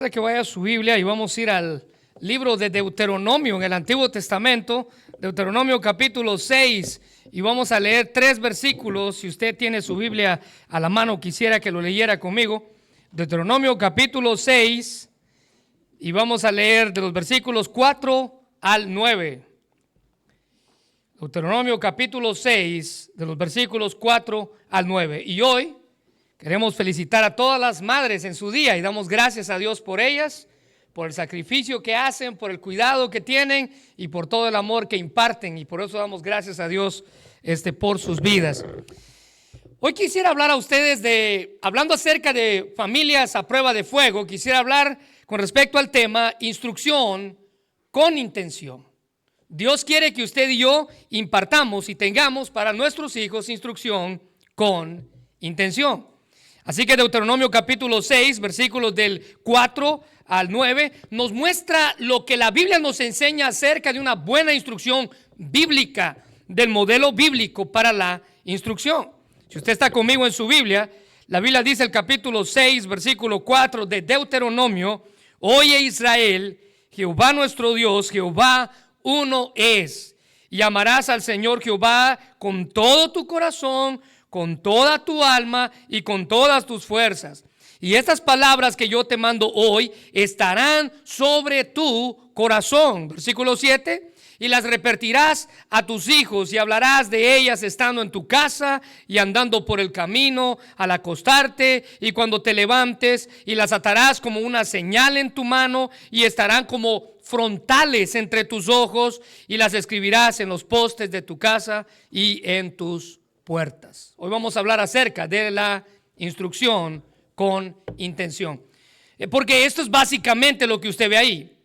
Que vaya a su Biblia y vamos a ir al libro de Deuteronomio en el Antiguo Testamento, Deuteronomio capítulo 6, y vamos a leer 3 versículos. Si usted tiene su Biblia a la mano, quisiera que lo leyera conmigo. Deuteronomio capítulo 6, y vamos a leer de los versículos 4 al 9. Deuteronomio capítulo 6, de los versículos 4 al 9. Y hoy queremos felicitar a todas las madres en su día y damos gracias a Dios por ellas, por el sacrificio que hacen, por el cuidado que tienen y por todo el amor que imparten, y por eso damos gracias a Dios por sus vidas. Hoy quisiera hablar a ustedes hablando acerca de familias a prueba de fuego, quisiera hablar con respecto al tema instrucción con intención. Dios quiere que usted y yo impartamos y tengamos para nuestros hijos instrucción con intención. Así que Deuteronomio capítulo 6, versículos del 4 al 9, nos muestra lo que la Biblia nos enseña acerca de una buena instrucción bíblica, del modelo bíblico para la instrucción. Si usted está conmigo en su Biblia, la Biblia dice el capítulo 6, versículo 4 de Deuteronomio: Oye Israel, Jehová nuestro Dios, Jehová uno es, y amarás al Señor Jehová con todo tu corazón, con toda tu alma y con todas tus fuerzas. Y estas palabras que yo te mando hoy estarán sobre tu corazón. Versículo 7. Y las repetirás a tus hijos y hablarás de ellas estando en tu casa y andando por el camino, al acostarte y cuando te levantes, y las atarás como una señal en tu mano y estarán como frontales entre tus ojos, y las escribirás en los postes de tu casa y en tus puertas. Hoy vamos a hablar acerca de la instrucción con intención, porque esto es básicamente lo que usted ve ahí.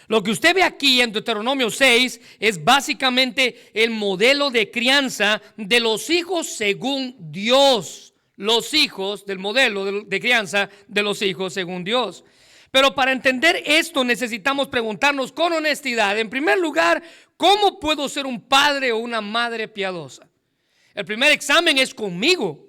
Lo que usted ve aquí en Deuteronomio 6 es básicamente el modelo de crianza de los hijos según Dios. Los hijos del modelo de crianza de los hijos según Dios. Pero para entender esto necesitamos preguntarnos con honestidad, en primer lugar, ¿cómo puedo ser un padre o una madre piadosa? El primer examen es conmigo.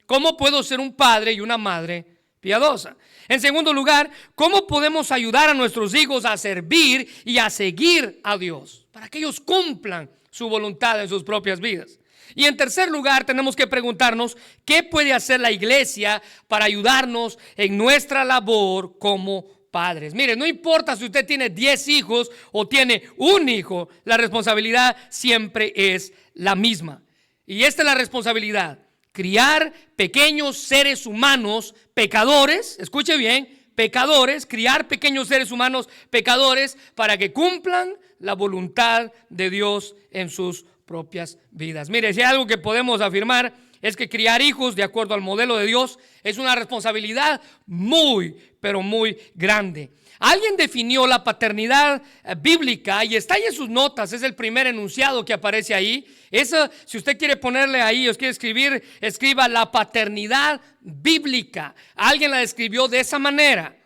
¿Cómo puedo ser un padre y una madre piadosa? En segundo lugar, ¿cómo podemos ayudar a nuestros hijos a servir y a seguir a Dios para que ellos cumplan su voluntad en sus propias vidas? Y en tercer lugar, tenemos que preguntarnos ¿qué puede hacer la iglesia para ayudarnos en nuestra labor como padres? Mire, no importa si usted tiene 10 hijos o tiene un hijo, la responsabilidad siempre es la misma. Y esta es la responsabilidad: criar pequeños seres humanos pecadores, escuche bien, pecadores, criar pequeños seres humanos pecadores para que cumplan la voluntad de Dios en sus propias vidas. Mire, si hay algo que podemos afirmar es que criar hijos de acuerdo al modelo de Dios es una responsabilidad muy, pero muy grande. Alguien definió la paternidad bíblica y está ahí en sus notas, es el primer enunciado que aparece ahí. Eso, si usted quiere ponerle ahí, os quiere escribir, escriba la paternidad bíblica. Alguien la describió de esa manera: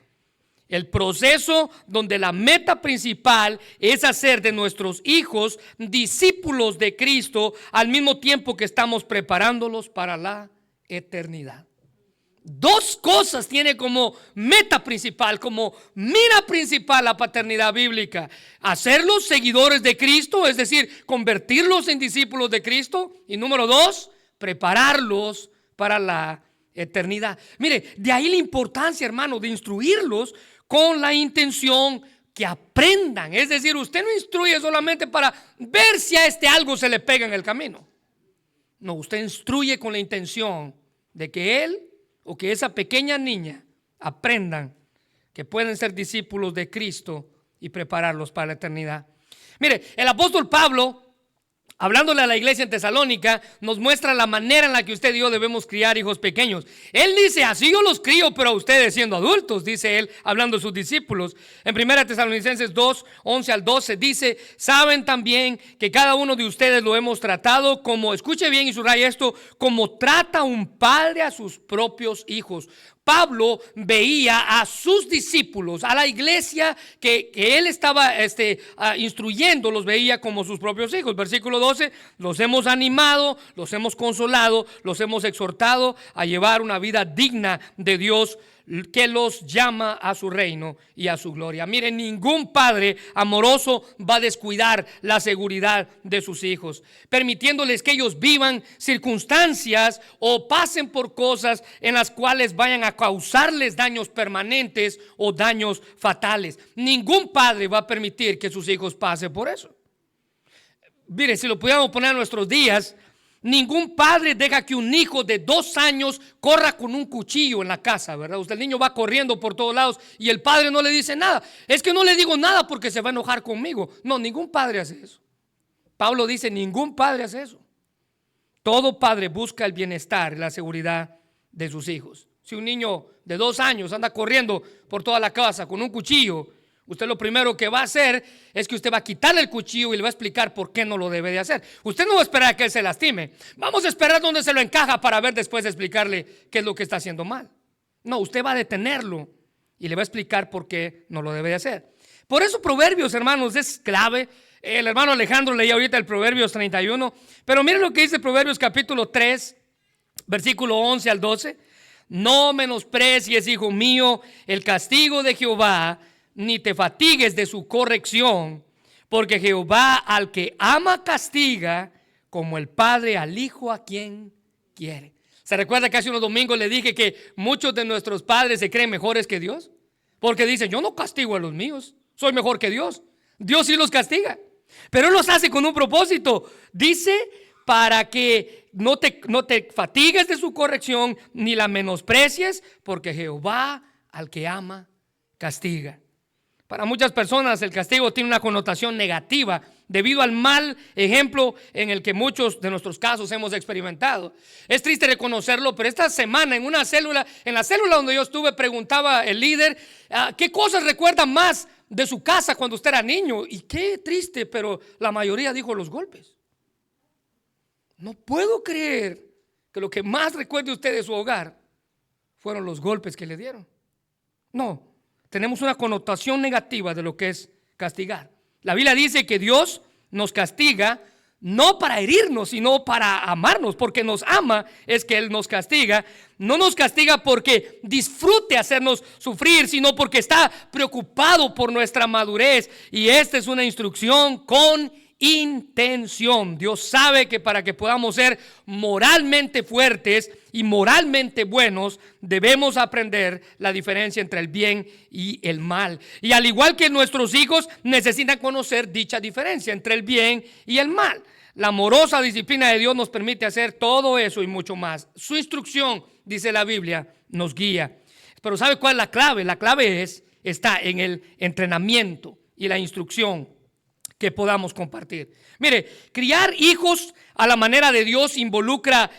el proceso donde la meta principal es hacer de nuestros hijos discípulos de Cristo al mismo tiempo que estamos preparándolos para la eternidad. Dos cosas tiene como meta principal, como mira principal la paternidad bíblica: hacerlos seguidores de Cristo, es decir, convertirlos en discípulos de Cristo, y número 2, prepararlos para la eternidad. Mire, de ahí la importancia, hermano, de instruirlos con la intención que aprendan. Es decir, usted no instruye solamente para ver si a algo se le pega en el camino. No, usted instruye con la intención de que él o que esa pequeña niña aprendan que pueden ser discípulos de Cristo y prepararlos para la eternidad. Mire, el apóstol Pablo, hablándole a la iglesia en Tesalónica, nos muestra la manera en la que usted y yo debemos criar hijos pequeños. Él dice: así yo los crío, pero ustedes siendo adultos, dice él, hablando de sus discípulos. En 1 Tesalonicenses 2, 11 al 12 dice: saben también que cada uno de ustedes lo hemos tratado como, escuche bien y subraya esto, como trata un padre a sus propios hijos. Pablo veía a sus discípulos, a la iglesia que él estaba instruyendo, los veía como sus propios hijos. Versículo 12, los hemos animado, los hemos consolado, los hemos exhortado a llevar una vida digna de Dios, que los llama a su reino y a su gloria. Miren, ningún padre amoroso va a descuidar la seguridad de sus hijos, permitiéndoles que ellos vivan circunstancias o pasen por cosas en las cuales vayan a causarles daños permanentes o daños fatales. Ningún padre va a permitir que sus hijos pasen por eso. Mire, si lo pudiéramos poner a nuestros días, ningún padre deja que un hijo de 2 años corra con un cuchillo en la casa, ¿verdad? El niño va corriendo por todos lados y el padre no le dice nada. Es que no le digo nada porque se va a enojar conmigo. No, ningún padre hace eso. Pablo dice, ningún padre hace eso. Todo padre busca el bienestar y la seguridad de sus hijos. Si un niño de 2 años anda corriendo por toda la casa con un cuchillo, usted lo primero que va a hacer es que usted va a quitarle el cuchillo y le va a explicar por qué no lo debe de hacer. Usted no va a esperar a que él se lastime. Vamos a esperar dónde se lo encaja para ver después de explicarle qué es lo que está haciendo mal. No, usted va a detenerlo y le va a explicar por qué no lo debe de hacer. Por eso Proverbios, hermanos, es clave. El hermano Alejandro leía ahorita el Proverbios 31. Pero miren lo que dice Proverbios capítulo 3, versículo 11 al 12. No menosprecies, hijo mío, el castigo de Jehová, ni te fatigues de su corrección, porque Jehová al que ama castiga, como el padre al hijo a quien quiere. ¿Se recuerda que hace unos domingos le dije que muchos de nuestros padres se creen mejores que Dios? Porque dicen, yo no castigo a los míos, soy mejor que Dios. Dios sí los castiga, pero Él los hace con un propósito. Dice, para que no te fatigues de su corrección, ni la menosprecies, porque Jehová al que ama castiga. Para muchas personas el castigo tiene una connotación negativa debido al mal ejemplo en el que muchos de nuestros casos hemos experimentado. Es triste reconocerlo, pero esta semana en la célula donde yo estuve, preguntaba el líder, ¿qué cosas recuerda más de su casa cuando usted era niño? Y qué triste, pero la mayoría dijo los golpes. No puedo creer que lo que más recuerde usted de su hogar fueron los golpes que le dieron. No. Tenemos una connotación negativa de lo que es castigar. La Biblia dice que Dios nos castiga no para herirnos, sino para amarnos. Porque nos ama es que Él nos castiga. No nos castiga porque disfrute hacernos sufrir, sino porque está preocupado por nuestra madurez. Y esta es una instrucción con intención. Dios sabe que para que podamos ser moralmente fuertes y moralmente buenos, debemos aprender la diferencia entre el bien y el mal. Y al igual que nuestros hijos necesitan conocer dicha diferencia entre el bien y el mal. La amorosa disciplina de Dios nos permite hacer todo eso y mucho más. Su instrucción, dice la Biblia, nos guía. Pero ¿sabe cuál es la clave? La clave está en el entrenamiento y la instrucción que podamos compartir. Mire, criar hijos a la manera de Dios involucra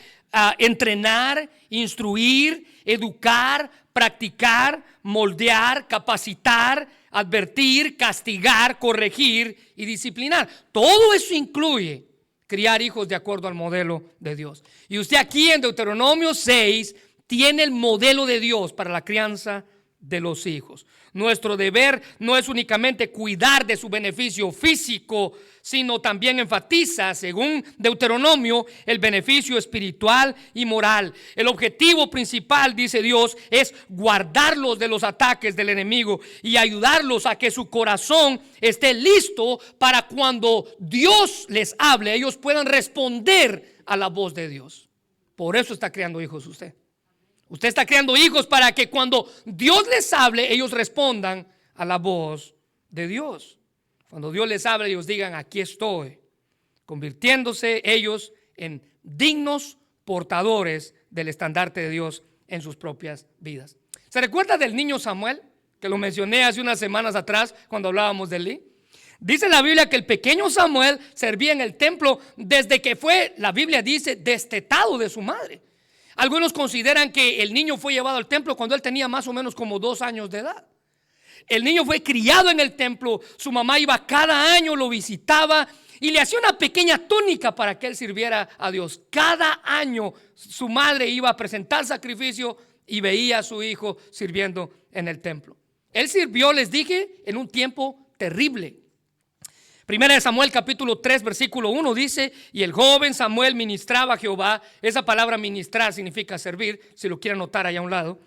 entrenar, instruir, educar, practicar, moldear, capacitar, advertir, castigar, corregir y disciplinar. Todo eso incluye criar hijos de acuerdo al modelo de Dios. Y usted aquí en Deuteronomio 6 tiene el modelo de Dios para la crianza de los hijos. Nuestro deber no es únicamente cuidar de su beneficio físico, sino también enfatiza, según Deuteronomio, el beneficio espiritual y moral. El objetivo principal, dice Dios, es guardarlos de los ataques del enemigo y ayudarlos a que su corazón esté listo para cuando Dios les hable, ellos puedan responder a la voz de Dios. Por eso está creando hijos usted. Usted está creando hijos para que cuando Dios les hable, ellos respondan a la voz de Dios. Cuando Dios les hable, ellos digan, aquí estoy, convirtiéndose ellos en dignos portadores del estandarte de Dios en sus propias vidas. ¿Se recuerda del niño Samuel? Que lo mencioné hace unas semanas atrás cuando hablábamos de Elí. Dice la Biblia que el pequeño Samuel servía en el templo desde que fue, la Biblia dice, destetado de su madre. Algunos consideran que el niño fue llevado al templo cuando él tenía más o menos como 2 años de edad. El niño fue criado en el templo, su mamá iba cada año, lo visitaba y le hacía una pequeña túnica para que él sirviera a Dios. Cada año su madre iba a presentar sacrificio y veía a su hijo sirviendo en el templo. Él sirvió, les dije, en un tiempo terrible. Primera de Samuel capítulo 3 versículo 1 dice, y el joven Samuel ministraba a Jehová. Esa palabra ministrar significa servir, si lo quieren anotar allá a un lado.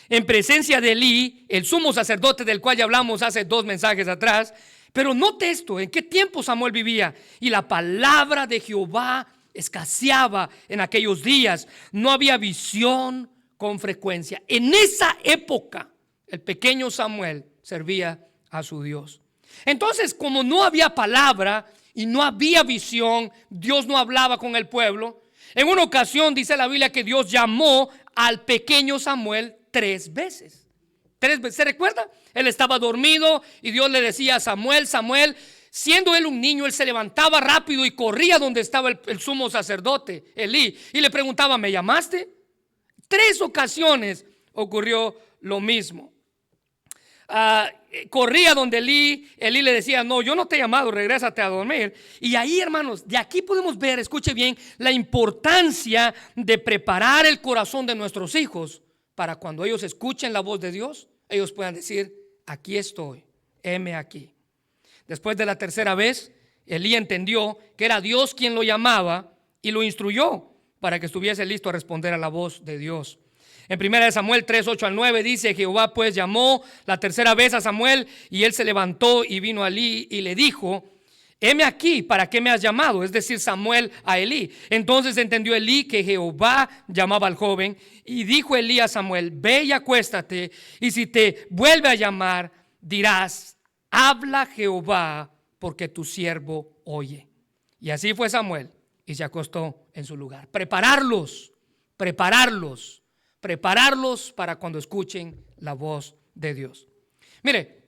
en presencia de Elí, el sumo sacerdote del cual ya hablamos hace 2 mensajes atrás. Pero note esto, ¿en qué tiempo Samuel vivía? Y la palabra de Jehová escaseaba en aquellos días. No había visión con frecuencia. En esa época, el pequeño Samuel servía a su Dios. Entonces, como no había palabra y no había visión, Dios no hablaba con el pueblo. En una ocasión dice la Biblia que Dios llamó al pequeño Samuel 3 veces. 3 veces. ¿Se recuerda? Él estaba dormido y Dios le decía a Samuel, Samuel. Siendo él un niño, él se levantaba rápido y corría donde estaba el sumo sacerdote, Elí, y le preguntaba, ¿me llamaste? 3 ocasiones ocurrió lo mismo. Corría donde Elí le decía, no, yo no te he llamado, regrésate a dormir. Y ahí, hermanos, de aquí podemos ver, escuche bien, la importancia de preparar el corazón de nuestros hijos para cuando ellos escuchen la voz de Dios, ellos puedan decir, aquí estoy, heme aquí. Después de la 3ª vez, Elí entendió que era Dios quien lo llamaba y lo instruyó para que estuviese listo a responder a la voz de Dios. En 1 Samuel 3, 8 al 9 dice, Jehová pues llamó la 3ª vez a Samuel y él se levantó y vino a Elí y le dijo, heme aquí, ¿para qué me has llamado? Es decir, Samuel a Elí. Entonces entendió Elí que Jehová llamaba al joven y dijo Elí a Samuel, ve y acuéstate y si te vuelve a llamar dirás, habla Jehová, porque tu siervo oye. Y así fue Samuel y se acostó en su lugar. Prepararlos para cuando escuchen la voz de Dios. Mire,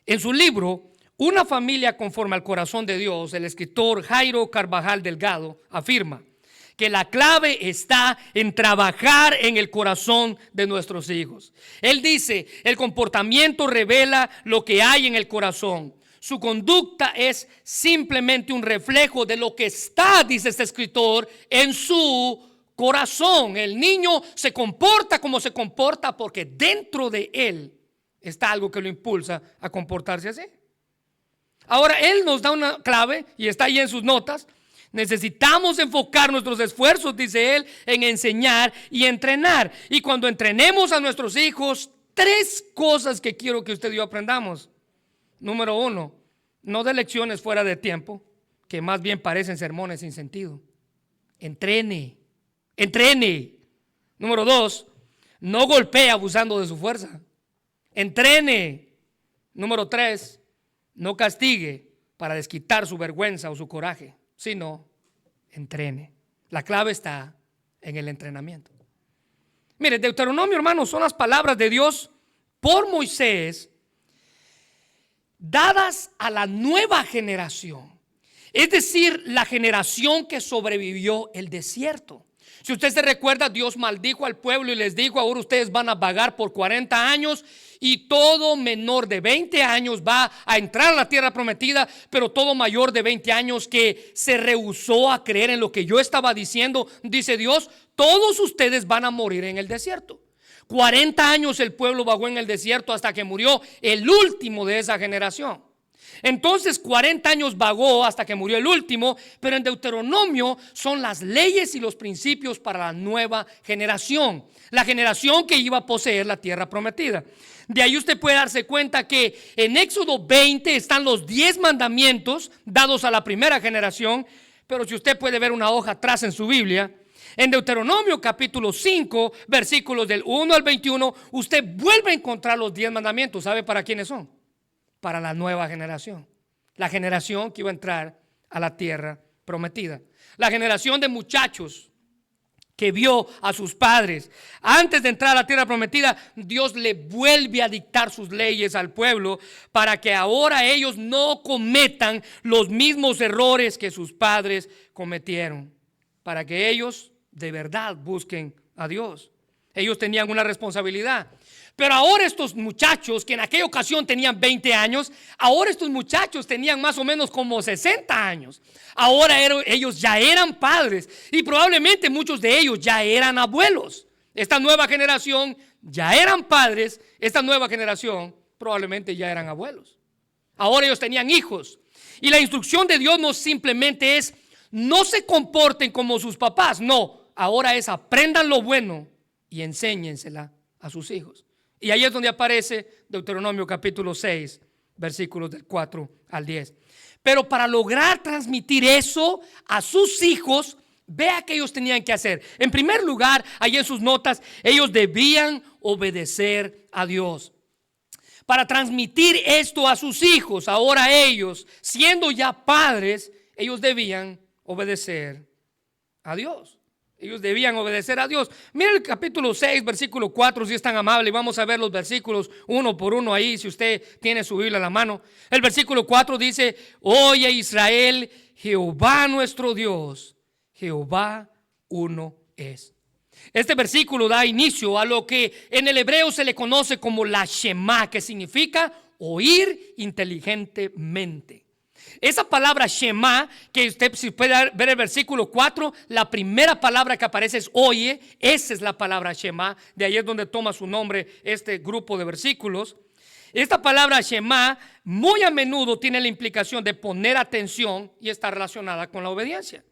en su libro, Una familia conforme al corazón de Dios, el escritor Jairo Carvajal Delgado afirma que la clave está en trabajar en el corazón de nuestros hijos. Él dice, el comportamiento revela lo que hay en el corazón. Su conducta es simplemente un reflejo de lo que está, dice este escritor, en su corazón. El niño se comporta como se comporta porque dentro de él está algo que lo impulsa a comportarse así. Ahora, él nos da una clave y está ahí en sus notas. Necesitamos enfocar nuestros esfuerzos, dice él, en enseñar y entrenar. Y cuando entrenemos a nuestros hijos, 3 cosas que quiero que usted y yo aprendamos. Número 1, no de lecciones fuera de tiempo, que más bien parecen sermones sin sentido. Entrene. Número 2, no golpee abusando de su fuerza. Entrene. Número 3, no castigue para desquitar su vergüenza o su coraje, sino entrene. La clave está en el entrenamiento. Mire, Deuteronomio, hermanos, son las palabras de Dios por Moisés dadas a la nueva generación, es decir, la generación que sobrevivió el desierto. Si usted se recuerda, Dios maldijo al pueblo y les dijo, ahora ustedes van a vagar por 40 años y todo menor de 20 años va a entrar a la tierra prometida, pero todo mayor de 20 años que se rehusó a creer en lo que yo estaba diciendo, dice Dios, todos ustedes van a morir en el desierto. 40 años el pueblo vagó en el desierto hasta que murió el último de esa generación. Entonces 40 años vagó hasta que murió el último, pero en Deuteronomio son las leyes y los principios para la nueva generación, la generación que iba a poseer la tierra prometida. De ahí usted puede darse cuenta que en Éxodo 20 están los 10 mandamientos dados a la primera generación, pero si usted puede ver una hoja atrás en su Biblia, en Deuteronomio capítulo 5, versículos del 1 al 21, usted vuelve a encontrar los 10 mandamientos. ¿Sabe para quiénes son? Para la nueva generación, la generación que iba a entrar a la tierra prometida, la generación de muchachos que vio a sus padres antes de entrar a la tierra prometida. Dios le vuelve a dictar sus leyes al pueblo para que ahora ellos no cometan los mismos errores que sus padres cometieron, para que ellos de verdad busquen a Dios. Ellos tenían una responsabilidad. Pero ahora estos muchachos, que en aquella ocasión tenían 20 años, ahora estos muchachos tenían más o menos como 60 años. Ahora ellos ya eran padres y probablemente muchos de ellos ya eran abuelos. Esta nueva generación ya eran padres, esta nueva generación probablemente ya eran abuelos. Ahora ellos tenían hijos. Y la instrucción de Dios no simplemente es, no se comporten como sus papás, no, ahora es aprendan lo bueno y enséñensela a sus hijos. Y ahí es donde aparece Deuteronomio capítulo 6, versículos del 4 al 10. Pero para lograr transmitir eso a sus hijos, vea que ellos tenían que hacer. En primer lugar, ahí en sus notas, ellos debían obedecer a Dios. Para transmitir esto a sus hijos, ahora ellos, siendo ya padres, ellos debían obedecer a Dios. Ellos debían obedecer a Dios. Mira el capítulo 6, versículo 4, si es tan amable. Vamos a ver los versículos uno por uno ahí, si usted tiene su Biblia en la mano. El versículo 4 dice: oye Israel, Jehová nuestro Dios, Jehová uno es. Este versículo da inicio a lo que en el hebreo se le conoce como la Shema, que significa oír inteligentemente. Esa palabra Shema, que usted si puede ver el versículo 4, la primera palabra que aparece es oye. Esa es la palabra Shema. De ahí es donde toma su nombre este grupo de versículos. Esta palabra Shema muy a menudo tiene la implicación de poner atención y está relacionada con la obediencia.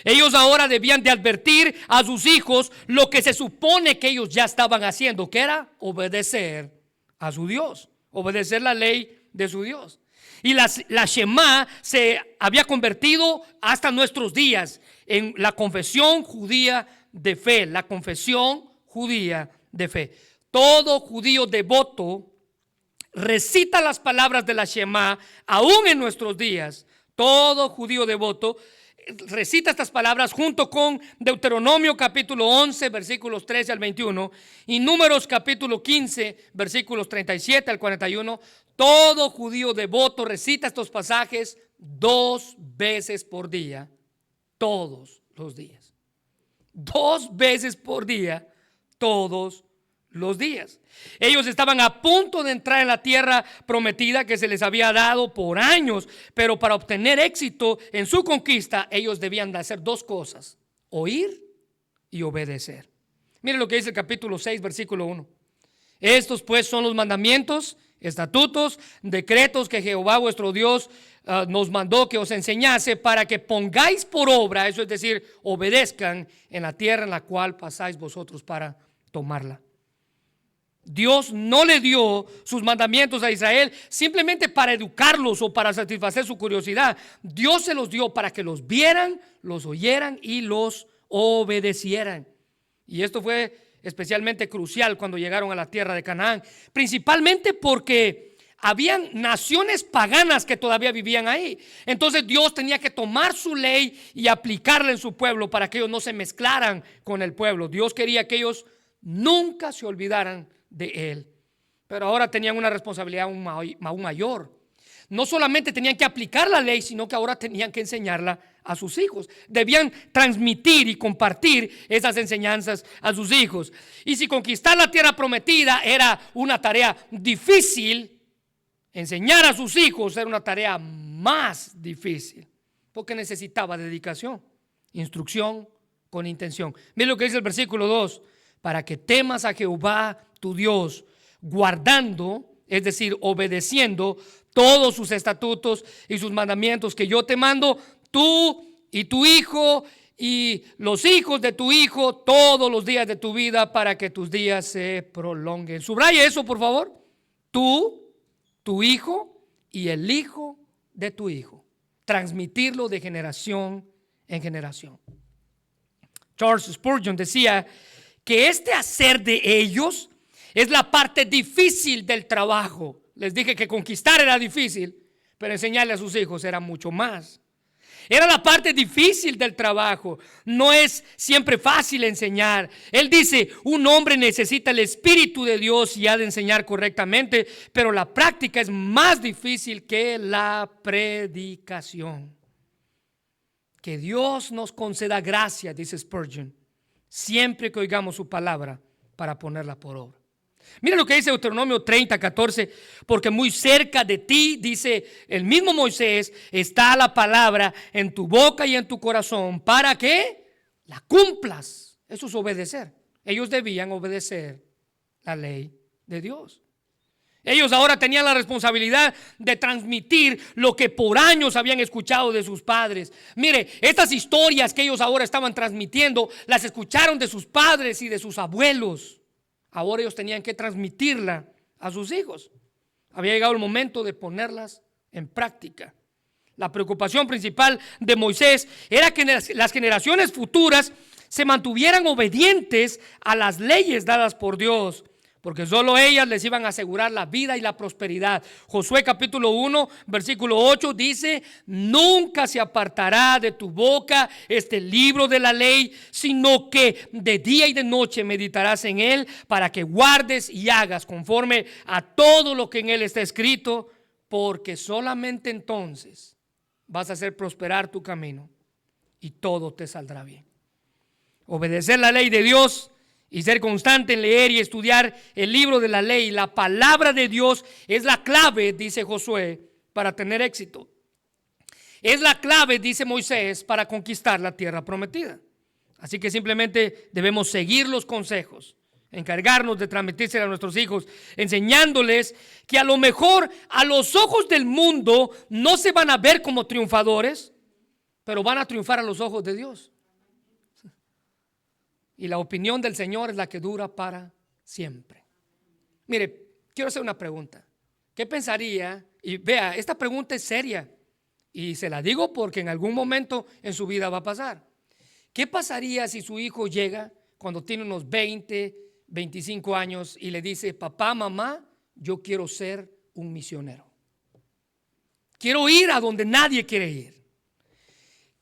Ellos ahora debían de advertir a sus hijos lo que se supone que ellos ya estaban haciendo, que era obedecer a su Dios, obedecer la ley de su Dios. Y la Shema se había convertido hasta nuestros días en la confesión judía de fe. La confesión judía de fe. Todo judío devoto recita las palabras de la Shema aún en nuestros días. Todo judío devoto recita estas palabras junto con Deuteronomio capítulo 11 versículos 13 al 21 y Números capítulo 15 versículos 37 al 41. Todo judío devoto recita estos pasajes 2 veces por día, todos los días. 2 veces por día, todos los días. Ellos estaban a punto de entrar en la tierra prometida que se les había dado por años, pero para obtener éxito en su conquista, ellos debían de hacer 2 cosas: oír y obedecer. Miren lo que dice el capítulo 6, versículo 1. Estos pues son los mandamientos, estatutos, decretos que Jehová vuestro Dios nos mandó que os enseñase para que pongáis por obra, eso es decir, obedezcan en la tierra en la cual pasáis vosotros para tomarla. Dios no le dio sus mandamientos a Israel simplemente para educarlos o para satisfacer su curiosidad. Dios se los dio para que los vieran, los oyeran y los obedecieran. Y esto fue especialmente crucial cuando llegaron a la tierra de Canaán, principalmente porque habían naciones paganas que todavía vivían ahí. Entonces Dios tenía que tomar su ley y aplicarla en su pueblo para que ellos no se mezclaran con el pueblo. Dios quería que ellos nunca se olvidaran de él. Pero ahora tenían una responsabilidad aún mayor. No solamente tenían que aplicar la ley, sino que ahora tenían que enseñarla a sus hijos. Debían transmitir y compartir esas enseñanzas a sus hijos. Y si conquistar la tierra prometida era una tarea difícil, enseñar a sus hijos era una tarea más difícil, porque necesitaba dedicación, instrucción con intención. Miren lo que dice el versículo 2: para que temas a Jehová tu Dios, guardando, es decir, obedeciendo todos sus estatutos y sus mandamientos que yo te mando, tú y tu hijo y los hijos de tu hijo todos los días de tu vida, para que tus días se prolonguen. Subraya eso, por favor. Tú, tu hijo y el hijo de tu hijo. Transmitirlo de generación en generación. Charles Spurgeon decía que este hacer de ellos es la parte difícil del trabajo. Les dije que conquistar era difícil, pero enseñarle a sus hijos era mucho más. Era la parte difícil del trabajo. No es siempre fácil enseñar. Él dice, un hombre necesita el Espíritu de Dios y ha de enseñar correctamente, pero la práctica es más difícil que la predicación. Que Dios nos conceda gracia, dice Spurgeon, siempre que oigamos su palabra para ponerla por obra. Mira lo que dice Deuteronomio 30, 14, porque muy cerca de ti, dice el mismo Moisés, está la palabra en tu boca y en tu corazón, para que la cumplas. Eso es obedecer. Ellos debían obedecer la ley de Dios. Ellos ahora tenían la responsabilidad de transmitir lo que por años habían escuchado de sus padres. Mire, estas historias que ellos ahora estaban transmitiendo, las escucharon de sus padres y de sus abuelos. ahora ellos tenían que transmitirla a sus hijos. Había llegado el momento de ponerlas en práctica. La preocupación principal de Moisés era que las generaciones futuras se mantuvieran obedientes a las leyes dadas por Dios, porque solo ellas les iban a asegurar la vida y la prosperidad. Josué capítulo 1, versículo 8 dice: nunca se apartará de tu boca este libro de la ley, sino que de día y de noche meditarás en él, para que guardes y hagas conforme a todo lo que en él está escrito, porque solamente entonces vas a hacer prosperar tu camino y todo te saldrá bien. Obedecer la ley de Dios y ser constante en leer y estudiar el libro de la ley, la palabra de Dios, es la clave, dice Josué, para tener éxito. Es la clave, dice Moisés, para conquistar la tierra prometida. Así que simplemente debemos seguir los consejos, encargarnos de transmitírselo a nuestros hijos, enseñándoles que a lo mejor a los ojos del mundo no se van a ver como triunfadores, pero van a triunfar a los ojos de Dios. Y la opinión del Señor es la que dura para siempre. Mire, quiero hacer una pregunta. ¿Qué pensaría? Y vea, esta pregunta es seria y se la digo porque en algún momento en su vida va a pasar. ¿Qué pasaría si su hijo llega cuando tiene unos 20, 25 años y le dice: papá, mamá, yo quiero ser un misionero? Quiero ir a donde nadie quiere ir.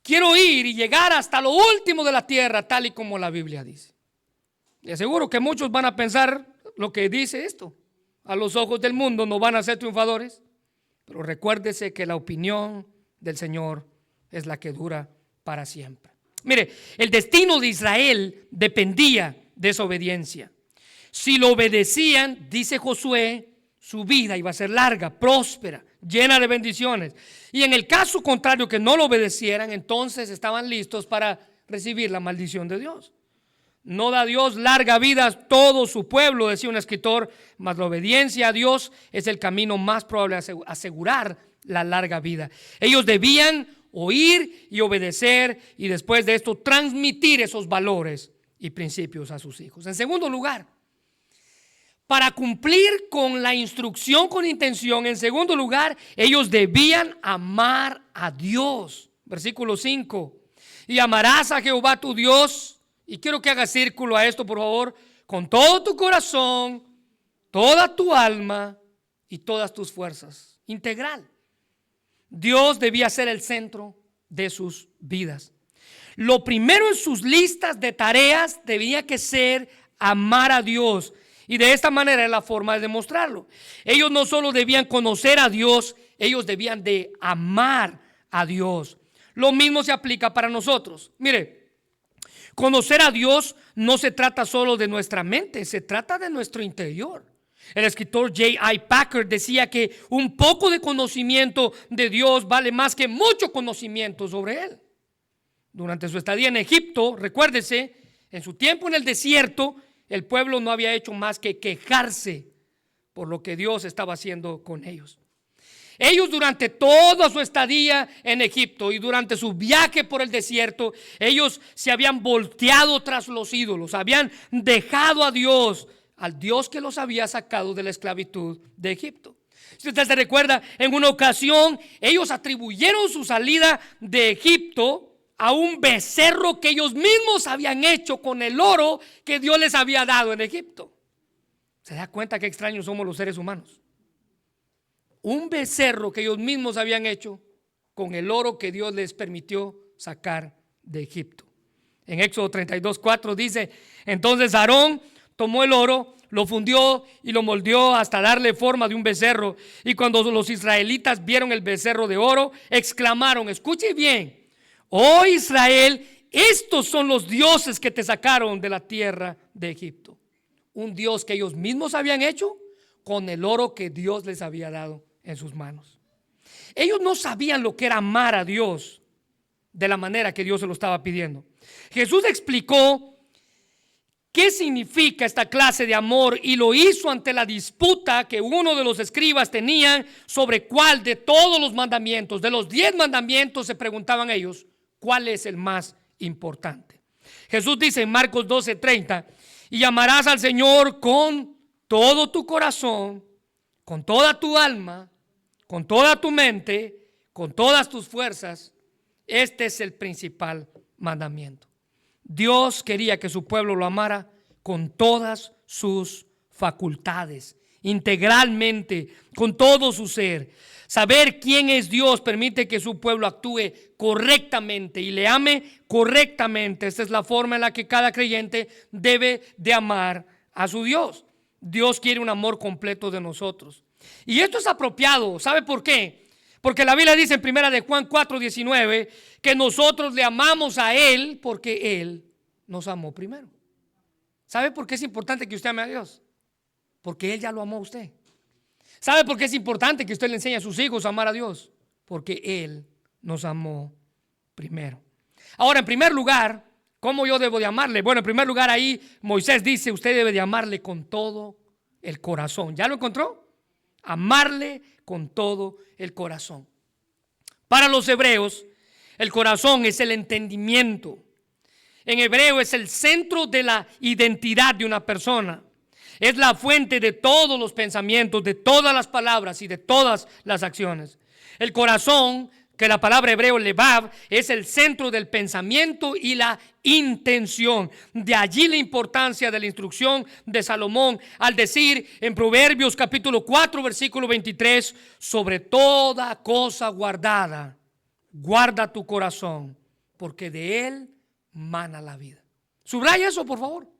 Quiero ir y llegar hasta lo último de la tierra, tal y como la Biblia dice. Le aseguro que muchos van a pensar lo que dice esto. A los ojos del mundo no van a ser triunfadores, pero recuérdese que la opinión del Señor es la que dura para siempre. Mire, el destino de Israel dependía de esa obediencia. Si lo obedecían, dice Josué, su vida iba a ser larga, próspera, llena de bendiciones. Y en el caso contrario, que no lo obedecieran, entonces estaban listos para recibir la maldición de Dios. No da Dios larga vida a todo su pueblo, decía un escritor, mas la obediencia a Dios es el camino más probable a asegurar la larga vida. Ellos debían oír y obedecer, y después de esto transmitir esos valores y principios a sus hijos. En segundo lugar, para cumplir con la instrucción con intención, en segundo lugar, ellos debían amar a Dios. Versículo 5: y amarás a Jehová tu Dios, y quiero que hagas círculo a esto, por favor, con todo tu corazón, toda tu alma y todas tus fuerzas. Integral. Dios debía ser el centro de sus vidas. Lo primero en sus listas de tareas debía que ser amar a Dios. Y de esta manera es la forma de demostrarlo. Ellos no solo debían conocer a Dios, ellos debían de amar a Dios. Lo mismo se aplica para nosotros. Mire, conocer a Dios no se trata solo de nuestra mente, se trata de nuestro interior. El escritor J.I. Packer decía que un poco de conocimiento de Dios vale más que mucho conocimiento sobre Él. Durante su estadía en Egipto, recuérdese, en su tiempo en el desierto, el pueblo no había hecho más que quejarse por lo que Dios estaba haciendo con ellos. Ellos durante toda su estadía en Egipto y durante su viaje por el desierto, ellos se habían volteado tras los ídolos, habían dejado a Dios, al Dios que los había sacado de la esclavitud de Egipto. Si usted se recuerda, en una ocasión ellos atribuyeron su salida de Egipto a un becerro que ellos mismos habían hecho con el oro que Dios les había dado en Egipto. ¿Se da cuenta qué extraños somos los seres humanos? Un becerro que ellos mismos habían hecho con el oro que Dios les permitió sacar de Egipto. En Éxodo 32:4 dice: entonces Aarón tomó el oro, lo fundió y lo moldeó hasta darle forma de un becerro. Y cuando los israelitas vieron el becerro de oro, exclamaron: escuche bien, oh Israel, estos son los dioses que te sacaron de la tierra de Egipto. Un Dios que ellos mismos habían hecho con el oro que Dios les había dado en sus manos. Ellos no sabían lo que era amar a Dios de la manera que Dios se lo estaba pidiendo. Jesús explicó qué significa esta clase de amor y lo hizo ante la disputa que uno de los escribas tenían sobre cuál de todos los mandamientos, de los 10 mandamientos, se preguntaban ellos, ¿cuál es el más importante? Jesús dice en Marcos 12:30: Y amarás al Señor con todo tu corazón, con toda tu alma, con toda tu mente, con todas tus fuerzas. Este es el principal mandamiento. Dios quería que su pueblo lo amara con todas sus facultades, integralmente, con todo su ser. Saber quién es Dios permite que su pueblo actúe correctamente y le ame correctamente. Esta es la forma en la que cada creyente debe de amar a su Dios. Dios quiere un amor completo de nosotros. Y esto es apropiado. ¿Sabe por qué? Porque la Biblia dice en 1 de Juan 4:19 que nosotros le amamos a Él porque Él nos amó primero. ¿Sabe por qué es importante que usted ame a Dios? Porque Él ya lo amó a usted. ¿Sabe por qué es importante que usted le enseñe a sus hijos a amar a Dios? Porque Él nos amó primero. Ahora, en primer lugar, ¿cómo yo debo de amarle? Bueno, en primer lugar ahí Moisés dice, usted debe de amarle con todo el corazón. ¿Ya lo encontró? Amarle con todo el corazón. Para los hebreos, el corazón es el entendimiento. En hebreo es el centro de la identidad de una persona. Es la fuente de todos los pensamientos, de todas las palabras y de todas las acciones. El corazón, que la palabra hebreo levav, es el centro del pensamiento y la intención. De allí la importancia de la instrucción de Salomón al decir en Proverbios capítulo 4 versículo 23, sobre toda cosa guardada, guarda tu corazón, porque de él mana la vida. Subraya eso, por favor.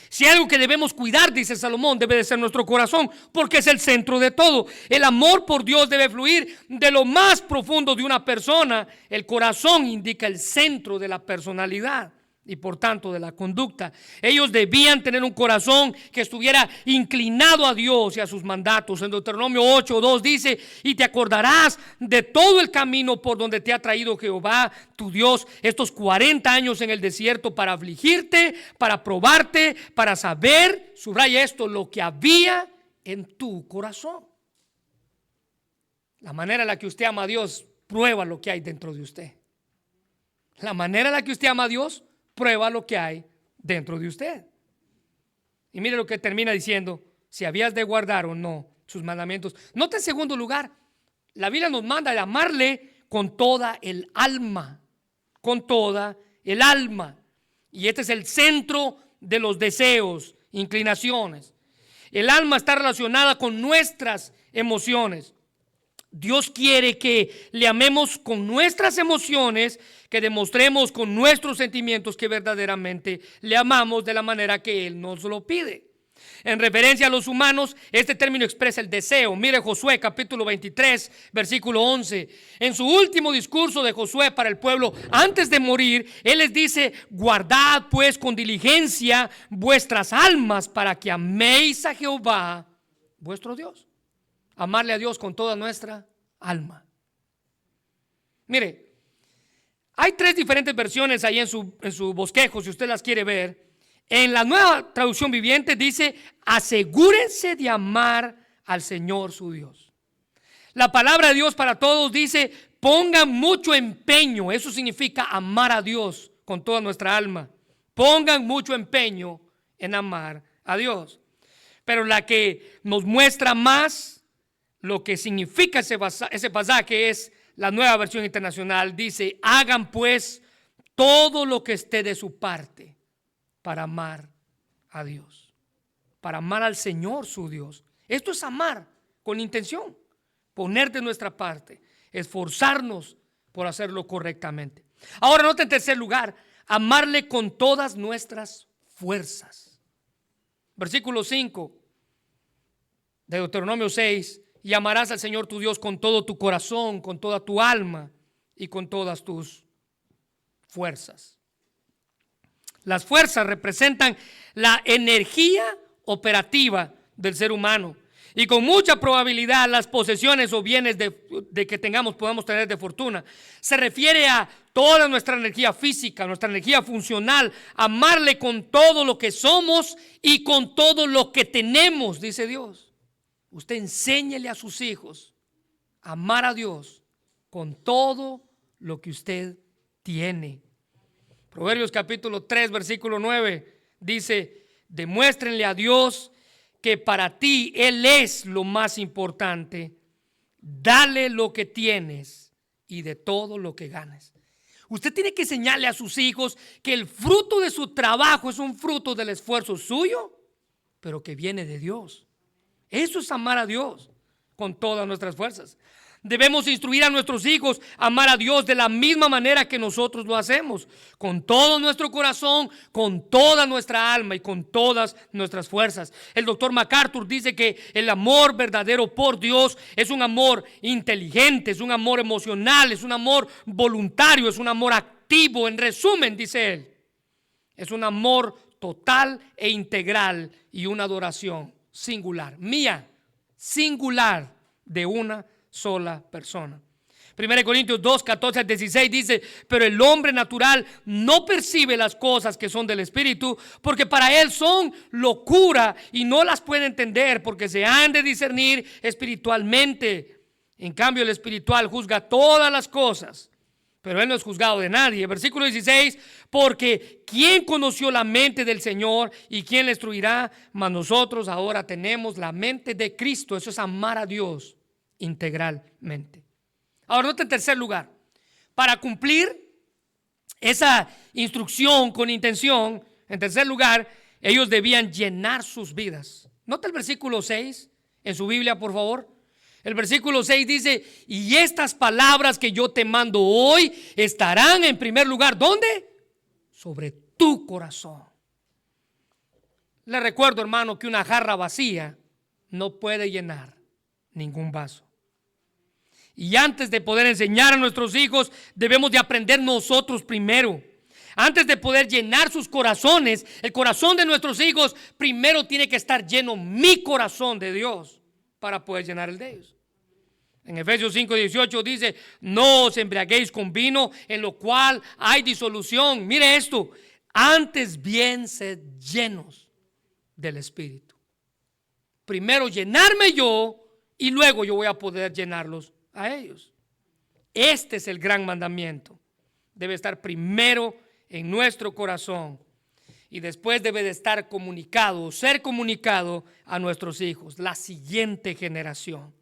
Si hay algo que debemos cuidar, dice Salomón, debe de ser nuestro corazón, porque es el centro de todo. El amor por Dios debe fluir de lo más profundo de una persona. El corazón indica el centro de la personalidad y por tanto de la conducta. Ellos debían tener un corazón que estuviera inclinado a Dios y a sus mandatos. En Deuteronomio 8:2 dice, y te acordarás de todo el camino por donde te ha traído Jehová tu Dios estos 40 años en el desierto para afligirte, para probarte, para saber, subraya esto, lo que había en tu corazón. La manera en la que usted ama a Dios prueba lo que hay dentro de usted. La manera en la que usted ama a Dios prueba lo que hay dentro de usted. Y mire lo que termina diciendo, si habías de guardar o no sus mandamientos. Note en segundo lugar, la Biblia nos manda a amarle con toda el alma, con toda el alma. Y este es el centro de los deseos, inclinaciones. El alma está relacionada con nuestras emociones. Dios quiere que le amemos con nuestras emociones, que demostremos con nuestros sentimientos que verdaderamente le amamos de la manera que Él nos lo pide. En referencia a los humanos, este término expresa el deseo. Mire Josué capítulo 23, versículo 11. En su último discurso de Josué para el pueblo, antes de morir, Él les dice, guardad pues con diligencia vuestras almas para que améis a Jehová, vuestro Dios. Amarle a Dios con toda nuestra alma. Mire, hay 3 diferentes versiones ahí en su bosquejo, si usted las quiere ver. En la Nueva Traducción Viviente dice, asegúrense de amar al Señor su Dios. La palabra de Dios para todos dice, pongan mucho empeño. Eso significa amar a Dios con toda nuestra alma. Pongan mucho empeño en amar a Dios. Pero la que nos muestra más lo que significa ese pasaje es la Nueva Versión Internacional. Dice, hagan pues todo lo que esté de su parte para amar a Dios, para amar al Señor su Dios. Esto es amar con intención, poner de nuestra parte, esforzarnos por hacerlo correctamente. Ahora note en tercer lugar, amarle con todas nuestras fuerzas. Versículo 5 de Deuteronomio 6. Y amarás al Señor tu Dios con todo tu corazón, con toda tu alma y con todas tus fuerzas. Las fuerzas representan la energía operativa del ser humano. Y con mucha probabilidad las posesiones o bienes de que podamos tener de fortuna. Se refiere a toda nuestra energía física, nuestra energía funcional. Amarle con todo lo que somos y con todo lo que tenemos, dice Dios. Usted enséñele a sus hijos a amar a Dios con todo lo que usted tiene. Proverbios capítulo 3, versículo 9 dice, demuéstrenle a Dios que para ti Él es lo más importante. Dale lo que tienes y de todo lo que ganes. Usted tiene que enseñarle a sus hijos que el fruto de su trabajo es un fruto del esfuerzo suyo, pero que viene de Dios. Eso es amar a Dios con todas nuestras fuerzas. Debemos instruir a nuestros hijos a amar a Dios de la misma manera que nosotros lo hacemos, con todo nuestro corazón, con toda nuestra alma y con todas nuestras fuerzas. El doctor MacArthur dice que el amor verdadero por Dios es un amor inteligente, es un amor emocional, es un amor voluntario, es un amor activo. En resumen, dice él, es un amor total e integral y una adoración singular, mía, singular, de una sola persona. 1 Corintios 2, 14 al 16 dice: pero el hombre natural no percibe las cosas que son del Espíritu, porque para él son locura y no las puede entender, porque se han de discernir espiritualmente. En cambio, el espiritual juzga todas las cosas, pero él no es juzgado de nadie. Versículo 16: porque ¿quién conoció la mente del Señor y quién le instruirá? Mas nosotros ahora tenemos la mente de Cristo. Eso es amar a Dios integralmente. Ahora, nota en tercer lugar, para cumplir esa instrucción con intención, en tercer lugar, ellos debían llenar sus vidas. Nota el versículo 6 en su Biblia, por favor. El versículo 6 dice: y estas palabras que yo te mando hoy estarán en primer lugar, ¿dónde? Sobre tu corazón. Le recuerdo, hermano, que una jarra vacía no puede llenar ningún vaso. Y antes de poder enseñar a nuestros hijos, debemos de aprender nosotros primero. Antes de poder llenar sus corazones, el corazón de nuestros hijos, primero tiene que estar lleno mi corazón de Dios para poder llenar el de ellos. En Efesios 5:18 dice: no os embriaguéis con vino, en lo cual hay disolución. Mire esto: antes bien sed llenos del Espíritu. Primero llenarme yo y luego yo voy a poder llenarlos a ellos. Este es el gran mandamiento. Debe estar primero en nuestro corazón y después debe de estar comunicado, ser comunicado a nuestros hijos, la siguiente generación.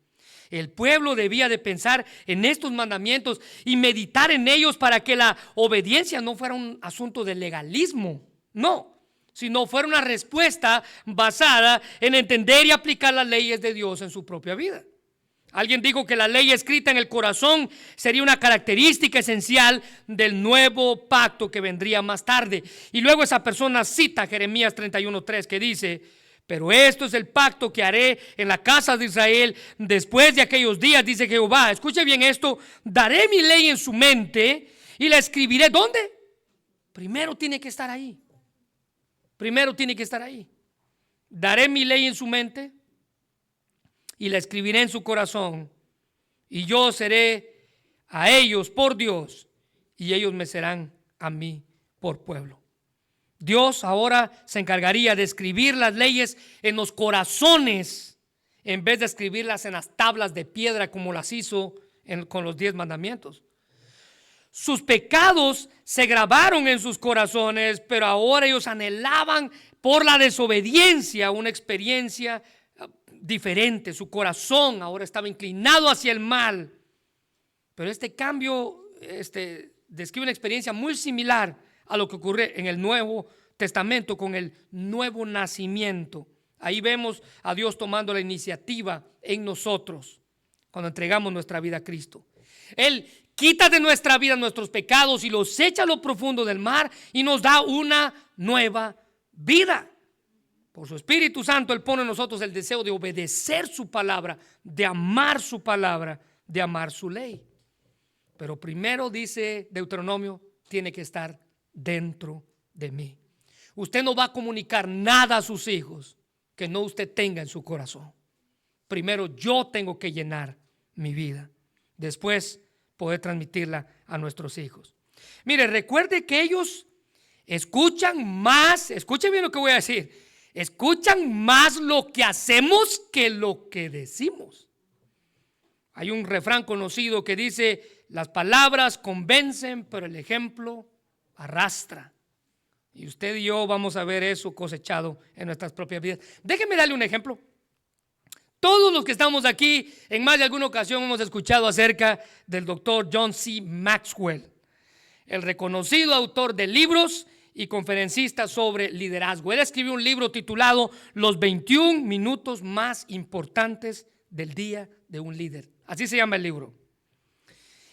El pueblo debía de pensar en estos mandamientos y meditar en ellos para que la obediencia no fuera un asunto de legalismo, no, sino fuera una respuesta basada en entender y aplicar las leyes de Dios en su propia vida. Alguien dijo que la ley escrita en el corazón sería una característica esencial del nuevo pacto que vendría más tarde. Y luego esa persona cita Jeremías 31:3, que dice: pero esto es el pacto que haré en la casa de Israel después de aquellos días, dice Jehová. Escuche bien esto: daré mi ley en su mente y la escribiré. ¿Dónde? Primero tiene que estar ahí. Primero tiene que estar ahí. Daré mi ley en su mente y la escribiré en su corazón, y yo seré a ellos por Dios y ellos me serán a mí por pueblo. Dios ahora se encargaría de escribir las leyes en los corazones en vez de escribirlas en las tablas de piedra como las hizo con los 10 mandamientos. Sus pecados se grabaron en sus corazones, pero ahora ellos anhelaban por la desobediencia una experiencia diferente. Su corazón ahora estaba inclinado hacia el mal. Pero este cambio describe una experiencia muy similar a lo que ocurre en el Nuevo Testamento con el nuevo nacimiento. Ahí vemos a Dios tomando la iniciativa en nosotros cuando entregamos nuestra vida a Cristo. Él quita de nuestra vida nuestros pecados y los echa a lo profundo del mar y nos da una nueva vida. Por su Espíritu Santo Él pone en nosotros el deseo de obedecer su palabra, de amar su palabra, de amar su ley. Pero primero, dice Deuteronomio, tiene que estar dentro de mí. Usted no va a comunicar nada a sus hijos que no usted tenga en su corazón. Primero yo tengo que llenar mi vida. Después poder transmitirla a nuestros hijos. Mire, recuerde que ellos escuchan más, escuche bien lo que voy a decir. Escuchan más lo que hacemos que lo que decimos. Hay un refrán conocido que dice: las palabras convencen, pero el ejemplo arrastra. Y usted y yo vamos a ver eso cosechado en nuestras propias vidas. Déjeme darle un ejemplo. Todos los que estamos aquí, en más de alguna ocasión hemos escuchado acerca del doctor John C. Maxwell, el reconocido autor de libros y conferencista sobre liderazgo. Él escribió un libro titulado Los 21 minutos más importantes del día de un líder. Así se llama el libro.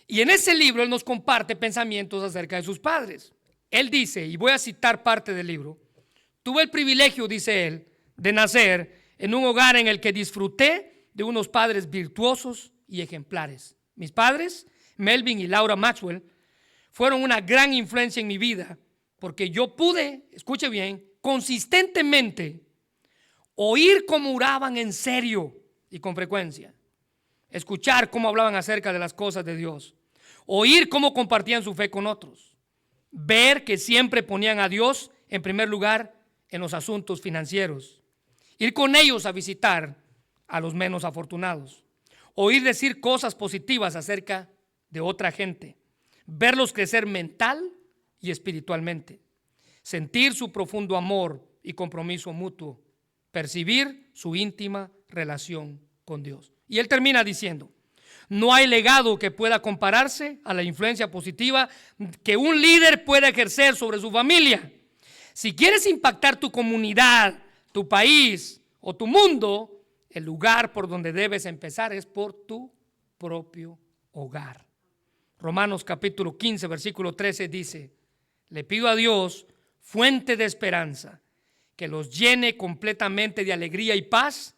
Y en ese libro él nos comparte pensamientos acerca de sus padres. Él dice, y voy a citar parte del libro: tuve el privilegio, dice él, de nacer en un hogar en el que disfruté de unos padres virtuosos y ejemplares. Mis padres, Melvin y Laura Maxwell, fueron una gran influencia en mi vida, porque yo pude, escuche bien, consistentemente oír cómo oraban en serio y con frecuencia, escuchar cómo hablaban acerca de las cosas de Dios, oír cómo compartían su fe con otros, ver que siempre ponían a Dios en primer lugar en los asuntos financieros, ir con ellos a visitar a los menos afortunados, oír decir cosas positivas acerca de otra gente, verlos crecer mental y espiritualmente, sentir su profundo amor y compromiso mutuo, percibir su íntima relación con Dios. Y él termina diciendo: no hay legado que pueda compararse a la influencia positiva que un líder puede ejercer sobre su familia. Si quieres impactar tu comunidad, tu país o tu mundo, el lugar por donde debes empezar es por tu propio hogar. Romanos capítulo 15, versículo 13 dice: le pido a Dios, fuente de esperanza, que los llene completamente de alegría y paz,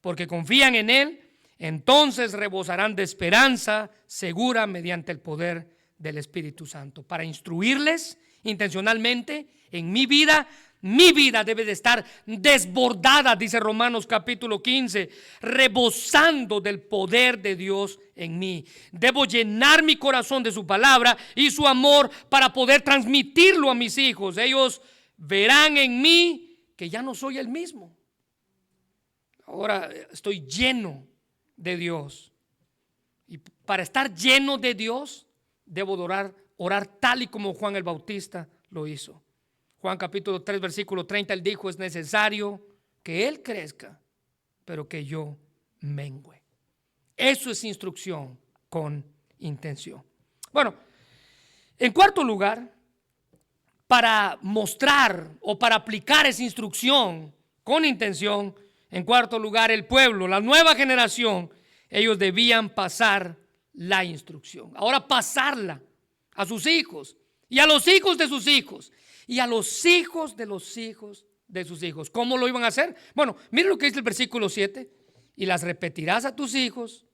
porque confían en Él. Entonces rebosarán de esperanza segura mediante el poder del Espíritu Santo. Para instruirles intencionalmente en mi vida debe de estar desbordada, dice Romanos capítulo 15, rebosando del poder de Dios en mí. Debo llenar mi corazón de su palabra y su amor para poder transmitirlo a mis hijos. Ellos verán en mí que ya no soy el mismo. Ahora estoy lleno de Dios. Y para estar lleno de Dios, debo orar tal y como Juan el Bautista lo hizo. Juan capítulo 3, versículo 30, él dijo: es necesario que Él crezca, pero que yo mengüe. Eso es instrucción con intención. Bueno, en cuarto lugar, para mostrar o para aplicar esa instrucción con intención, en cuarto lugar, el pueblo, la nueva generación, ellos debían pasar la instrucción. Ahora pasarla a sus hijos y a los hijos de sus hijos y a los hijos de los hijos de sus hijos. ¿Cómo lo iban a hacer? Bueno, mire lo que dice el versículo 7. Y las repetirás a tus hijos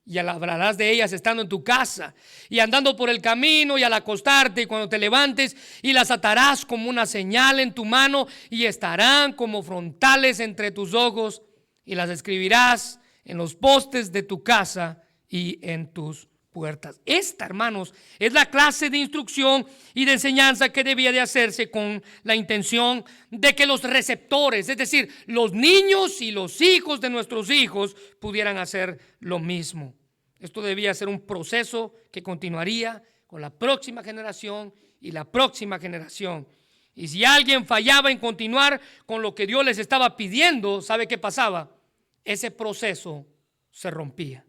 y hablarás de ellas estando en tu casa y andando por el camino y al acostarte y cuando te levantes, y las atarás como una señal en tu mano y estarán como frontales entre tus ojos, y las escribirás en los postes de tu casa y en tus puertas. Esta, hermanos, es la clase de instrucción y de enseñanza que debía de hacerse con la intención de que los receptores, es decir, los niños y los hijos de nuestros hijos, pudieran hacer lo mismo. Esto debía ser un proceso que continuaría con la próxima generación y la próxima generación. Y si alguien fallaba en continuar con lo que Dios les estaba pidiendo, ¿sabe qué pasaba? Ese proceso se rompía.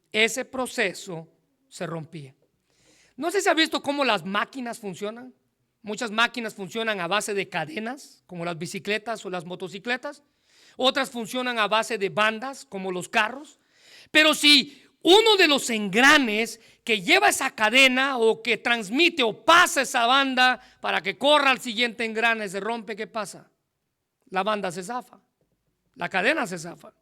Ese proceso se rompía. No sé si ha visto cómo las máquinas funcionan. Muchas máquinas funcionan a base de cadenas, como las bicicletas o las motocicletas. Otras funcionan a base de bandas, como los carros. Pero si uno de los engranes que lleva esa cadena o que transmite o pasa esa banda para que corra al siguiente engrane se rompe, ¿qué pasa? La banda se zafa, la cadena se zafa.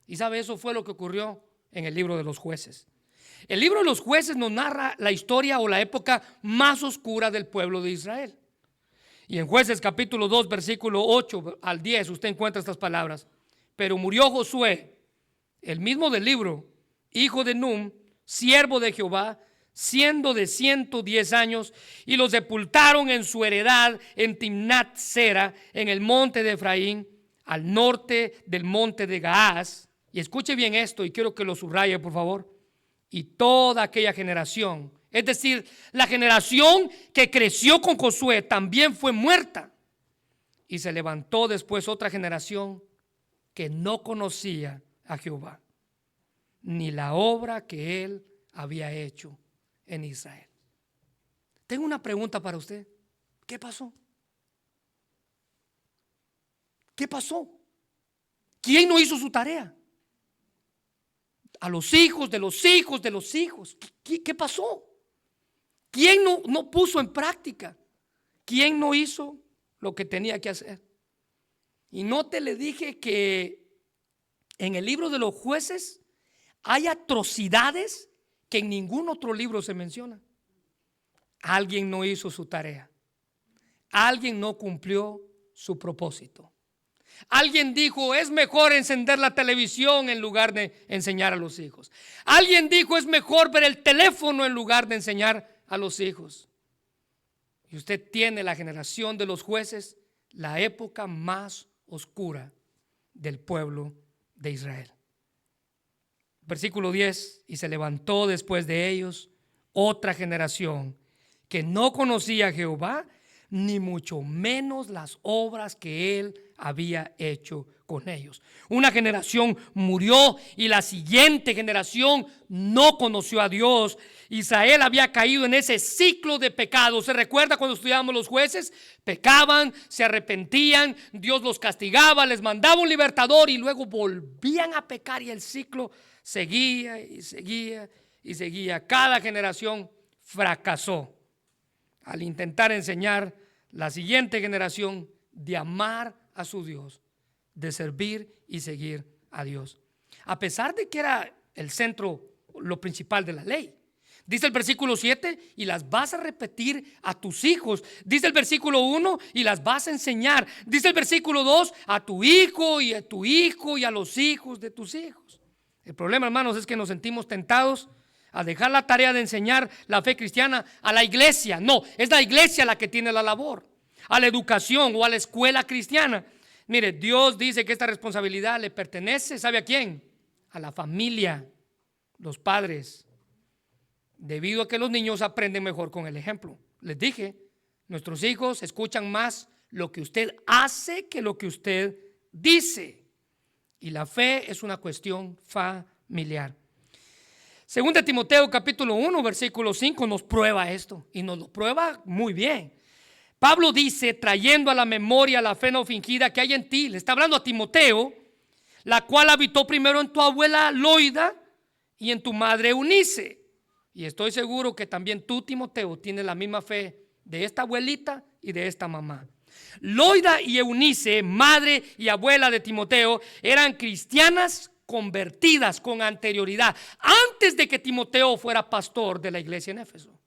Y sabe, eso fue lo que ocurrió en el libro de los Jueces. El libro de los Jueces nos narra la historia o la época más oscura del pueblo de Israel. Y en Jueces capítulo 2, versículo 8 al 10, usted encuentra estas palabras: pero murió Josué, el mismo del libro, hijo de Num, siervo de Jehová, siendo de 110 años, y lo sepultaron en su heredad en Timnat Sera, en el monte de Efraín, al norte del monte de Gaás. Y escuche bien esto, y quiero que lo subraye, por favor. Y toda aquella generación Es decir, la generación que creció con Josué también fue muerta. Y se levantó después otra generación que no conocía a Jehová, ni la obra que él había hecho en Israel. Tengo una pregunta para usted. ¿Qué pasó? ¿Qué pasó? ¿Quién no hizo su tarea? A los hijos de los hijos de los hijos. ¿Qué pasó? ¿Quién no puso en práctica? ¿Quién no hizo lo que tenía que hacer? Y no te le dije que en el libro de los jueces hay atrocidades que en ningún otro libro se menciona. Alguien no hizo su tarea. Alguien no cumplió su propósito. Alguien dijo, es mejor encender la televisión en lugar de enseñar a los hijos. Alguien dijo, es mejor ver el teléfono en lugar de enseñar a los hijos. Y usted tiene la generación de los jueces, la época más oscura del pueblo de Israel. Versículo 10, y se levantó después de ellos otra generación que no conocía a Jehová, ni mucho menos las obras que él había hecho con ellos. Una generación murió y la siguiente generación no conoció a Dios. Israel había caído en ese ciclo de pecado. ¿Se recuerda cuando estudiábamos los jueces? Pecaban, se arrepentían, Dios los castigaba, les mandaba un libertador y luego volvían a pecar y el ciclo seguía y seguía y seguía. Cada generación fracasó al intentar enseñar la siguiente generación de amar a su Dios, de servir y seguir a Dios. A pesar de que era el centro, lo principal de la ley. Dice el versículo 7, y las vas a repetir a tus hijos. Dice el versículo 1, y las vas a enseñar. Dice el versículo 2, a tu hijo y a tu hijo y a los hijos de tus hijos. El problema, hermanos, es que nos sentimos tentados a dejar la tarea de enseñar la fe cristiana a la iglesia. No, es la iglesia la que tiene la labor. A la educación o a la escuela cristiana. Mire, Dios dice que esta responsabilidad le pertenece, ¿sabe a quién? A la familia, los padres. Debido a que los niños aprenden mejor con el ejemplo. Les dije, nuestros hijos escuchan más lo que usted hace que lo que usted dice. Y la fe es una cuestión familiar. Según de Timoteo capítulo 1 versículo 5 nos prueba esto y nos lo prueba muy bien. Pablo dice, trayendo a la memoria la fe no fingida que hay en ti, le está hablando a Timoteo, la cual habitó primero en tu abuela Loida y en tu madre Eunice. Y estoy seguro que también tú, Timoteo, tienes la misma fe de esta abuelita y de esta mamá. Loida y Eunice, madre y abuela de Timoteo, eran cristianas convertidas con anterioridad, antes de que Timoteo fuera pastor de la iglesia en Éfeso.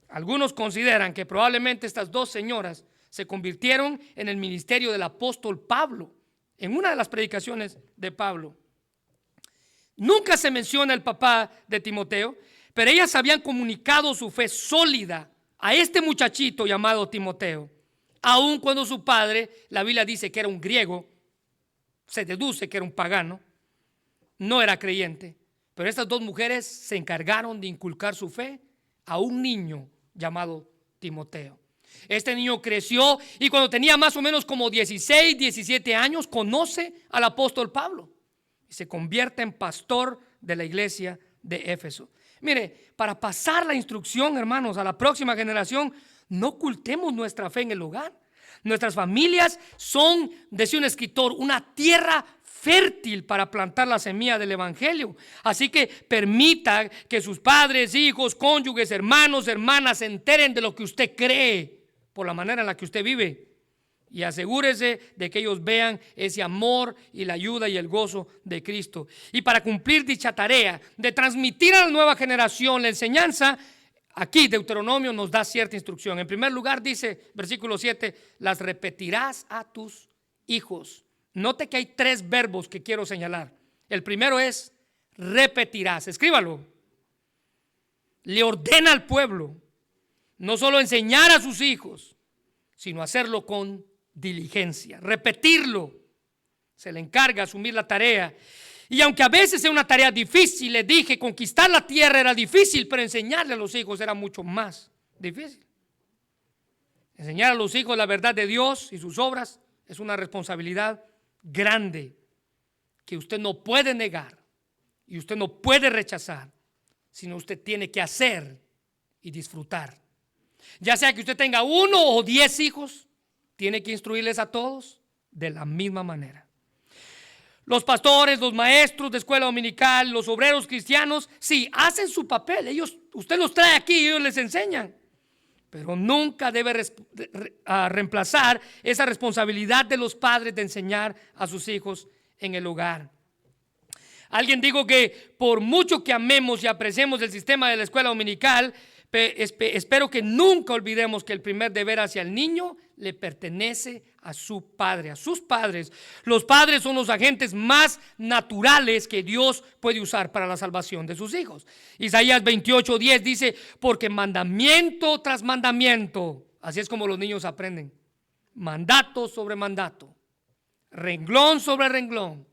Algunos consideran que probablemente estas dos señoras se convirtieron en el ministerio del apóstol Pablo, en una de las predicaciones de Pablo. Nunca se menciona el papá de Timoteo, pero ellas habían comunicado su fe sólida a este muchachito llamado Timoteo, aun cuando su padre, la Biblia dice que era un griego, se deduce que era un pagano, no era creyente, pero estas dos mujeres se encargaron de inculcar su fe a un niño llamado Timoteo. Este niño creció y cuando tenía más o menos como 16, 17 años, conoce al apóstol Pablo y se convierte en pastor de la iglesia de Éfeso. Mire, para pasar la instrucción, hermanos, a la próxima generación, no ocultemos nuestra fe en el hogar. Nuestras familias son, decía un escritor, una tierra fértil para plantar la semilla del evangelio. Así que permita que sus padres, hijos, cónyuges, hermanos, hermanas se enteren de lo que usted cree por la manera en la que usted vive. Y asegúrese de que ellos vean ese amor y la ayuda y el gozo de Cristo. Y para cumplir dicha tarea de transmitir a la nueva generación la enseñanza, aquí Deuteronomio nos da cierta instrucción. En primer lugar dice, versículo 7, las repetirás a tus hijos. Note que hay 3 verbos que quiero señalar. El primero es repetirás, escríbalo. Le ordena al pueblo no solo enseñar a sus hijos, sino hacerlo con diligencia, repetirlo. Se le encarga asumir la tarea. Y aunque a veces es una tarea difícil, les dije, conquistar la tierra era difícil, pero enseñarle a los hijos era mucho más difícil. Enseñar a los hijos la verdad de Dios y sus obras es una responsabilidad grande que usted no puede negar y usted no puede rechazar, sino usted tiene que hacer y disfrutar. Ya sea que usted tenga 1 o 10 hijos, tiene que instruirles a todos de la misma manera. Los pastores, los maestros de escuela dominical, los obreros cristianos, sí, hacen su papel. Usted los trae aquí y ellos les enseñan. Pero nunca debe reemplazar esa responsabilidad de los padres de enseñar a sus hijos en el hogar. Alguien dijo que por mucho que amemos y apreciemos el sistema de la escuela dominical, espero que nunca olvidemos que el primer deber hacia el niño le pertenece a su padre, a sus padres. Los padres son los agentes más naturales que Dios puede usar para la salvación de sus hijos. Isaías 28:10 dice, porque mandamiento tras mandamiento, así es como los niños aprenden, mandato sobre mandato, renglón sobre renglón,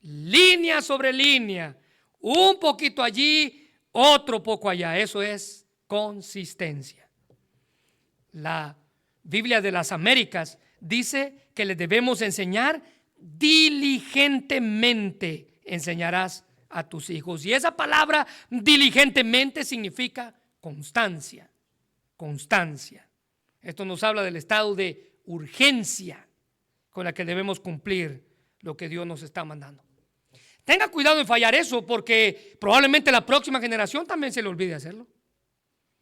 línea sobre línea, un poquito allí, otro poco allá. Eso es consistencia. La Biblia de las Américas dice que le debemos enseñar diligentemente. Enseñarás a tus hijos. Y esa palabra diligentemente significa constancia. Constancia. Esto nos habla del estado de urgencia con la que debemos cumplir lo que Dios nos está mandando. Tenga cuidado en fallar eso, porque probablemente la próxima generación también se le olvide hacerlo.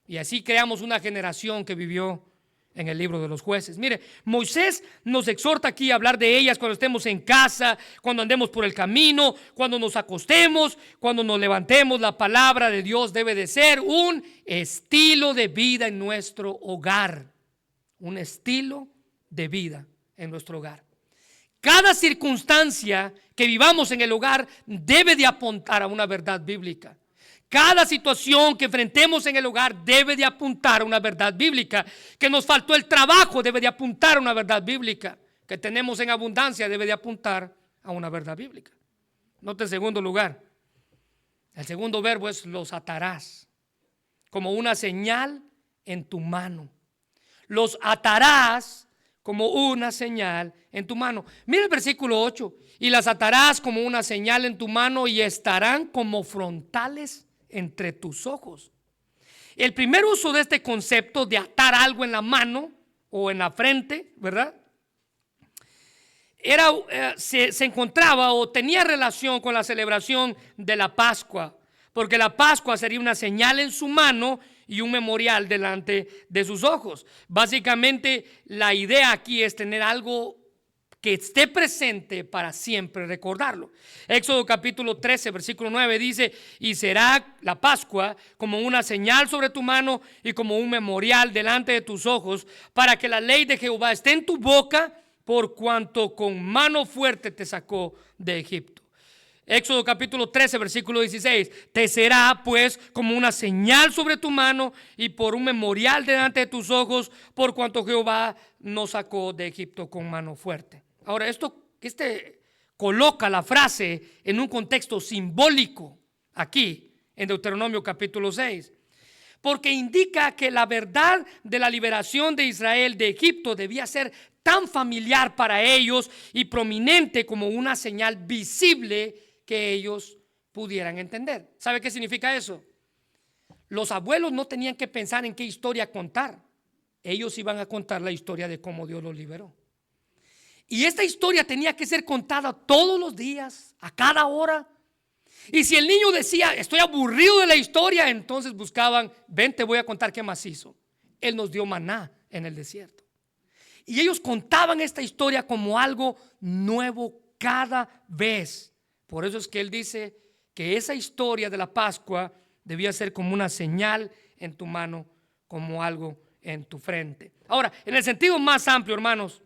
Y así creamos una generación que vivió en el libro de los jueces. Mire, Moisés nos exhorta aquí a hablar de ellas cuando estemos en casa, cuando andemos por el camino, cuando nos acostemos, cuando nos levantemos. La palabra de Dios debe de ser un estilo de vida en nuestro hogar. Un estilo de vida en nuestro hogar. Cada circunstancia que vivamos en el hogar debe de apuntar a una verdad bíblica. Cada situación que enfrentemos en el hogar debe de apuntar a una verdad bíblica. Que nos faltó el trabajo debe de apuntar a una verdad bíblica. Que tenemos en abundancia debe de apuntar a una verdad bíblica. Note en segundo lugar, el segundo verbo es los atarás, como una señal en tu mano. Los atarás como una señal en tu mano. Mira el versículo 8. Y las atarás como una señal en tu mano y estarán como frontales entre tus ojos. El primer uso de este concepto de atar algo en la mano o en la frente, ¿verdad? Se encontraba o tenía relación con la celebración de la Pascua, porque la Pascua sería una señal en su mano y un memorial delante de sus ojos. Básicamente la idea aquí es tener algo que esté presente para siempre recordarlo. Éxodo capítulo 13 versículo 9 dice, y será la Pascua como una señal sobre tu mano y como un memorial delante de tus ojos, para que la ley de Jehová esté en tu boca, por cuanto con mano fuerte te sacó de Egipto. Éxodo capítulo 13 versículo 16, te será pues como una señal sobre tu mano y por un memorial delante de tus ojos, por cuanto Jehová nos sacó de Egipto con mano fuerte. Ahora, este coloca la frase en un contexto simbólico aquí en Deuteronomio capítulo 6, porque indica que la verdad de la liberación de Israel de Egipto debía ser tan familiar para ellos y prominente como una señal visible que ellos pudieran entender. ¿Sabe qué significa eso? Los abuelos no tenían que pensar en qué historia contar. Ellos iban a contar la historia de cómo Dios los liberó. Y esta historia tenía que ser contada todos los días, a cada hora. Y si el niño decía, estoy aburrido de la historia, entonces buscaban, ven, te voy a contar qué más hizo. Él nos dio maná en el desierto. Y ellos contaban esta historia como algo nuevo cada vez. Por eso es que él dice que esa historia de la Pascua debía ser como una señal en tu mano, como algo en tu frente. Ahora, en el sentido más amplio, hermanos,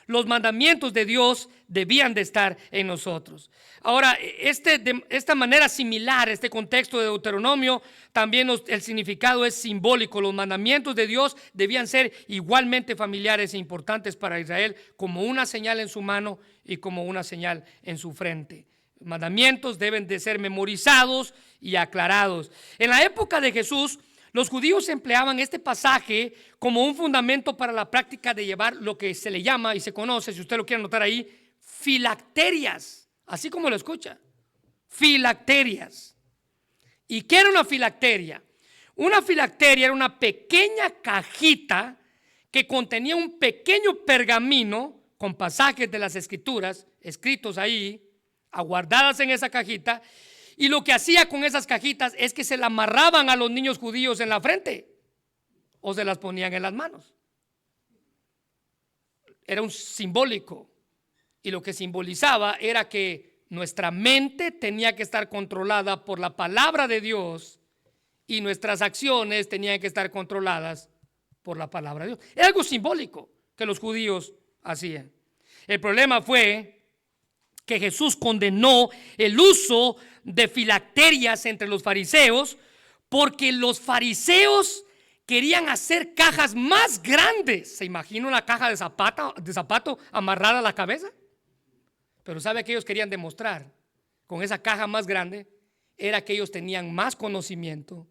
los mandamientos de Dios debían de estar en nosotros. Ahora, de esta manera similar, este contexto de Deuteronomio, también el significado es simbólico. Los mandamientos de Dios debían ser igualmente familiares e importantes para Israel, como una señal en su mano y como una señal en su frente. mandamientos deben de ser memorizados y aclarados. En la época de Jesús, los judíos empleaban este pasaje como un fundamento para la práctica de llevar lo que se le llama y se conoce, si usted lo quiere anotar ahí, filacterias, así como lo escucha, filacterias. ¿Y qué era una filacteria? Una filacteria era una pequeña cajita que contenía un pequeño pergamino con pasajes de las escrituras escritos ahí, aguardadas en esa cajita, y lo que hacía con esas cajitas es que se la amarraban a los niños judíos en la frente o se las ponían en las manos. Era un simbólico, y lo que simbolizaba era que nuestra mente tenía que estar controlada por la palabra de Dios y nuestras acciones tenían que estar controladas por la palabra de Dios. Era algo simbólico que los judíos hacían. El problema fue que Jesús condenó el uso de filacterias entre los fariseos porque los fariseos querían hacer cajas más grandes. ¿Se imagina una caja de zapato amarrada a la cabeza? Pero ¿sabe qué ellos querían demostrar? Con esa caja más grande era que ellos tenían más conocimiento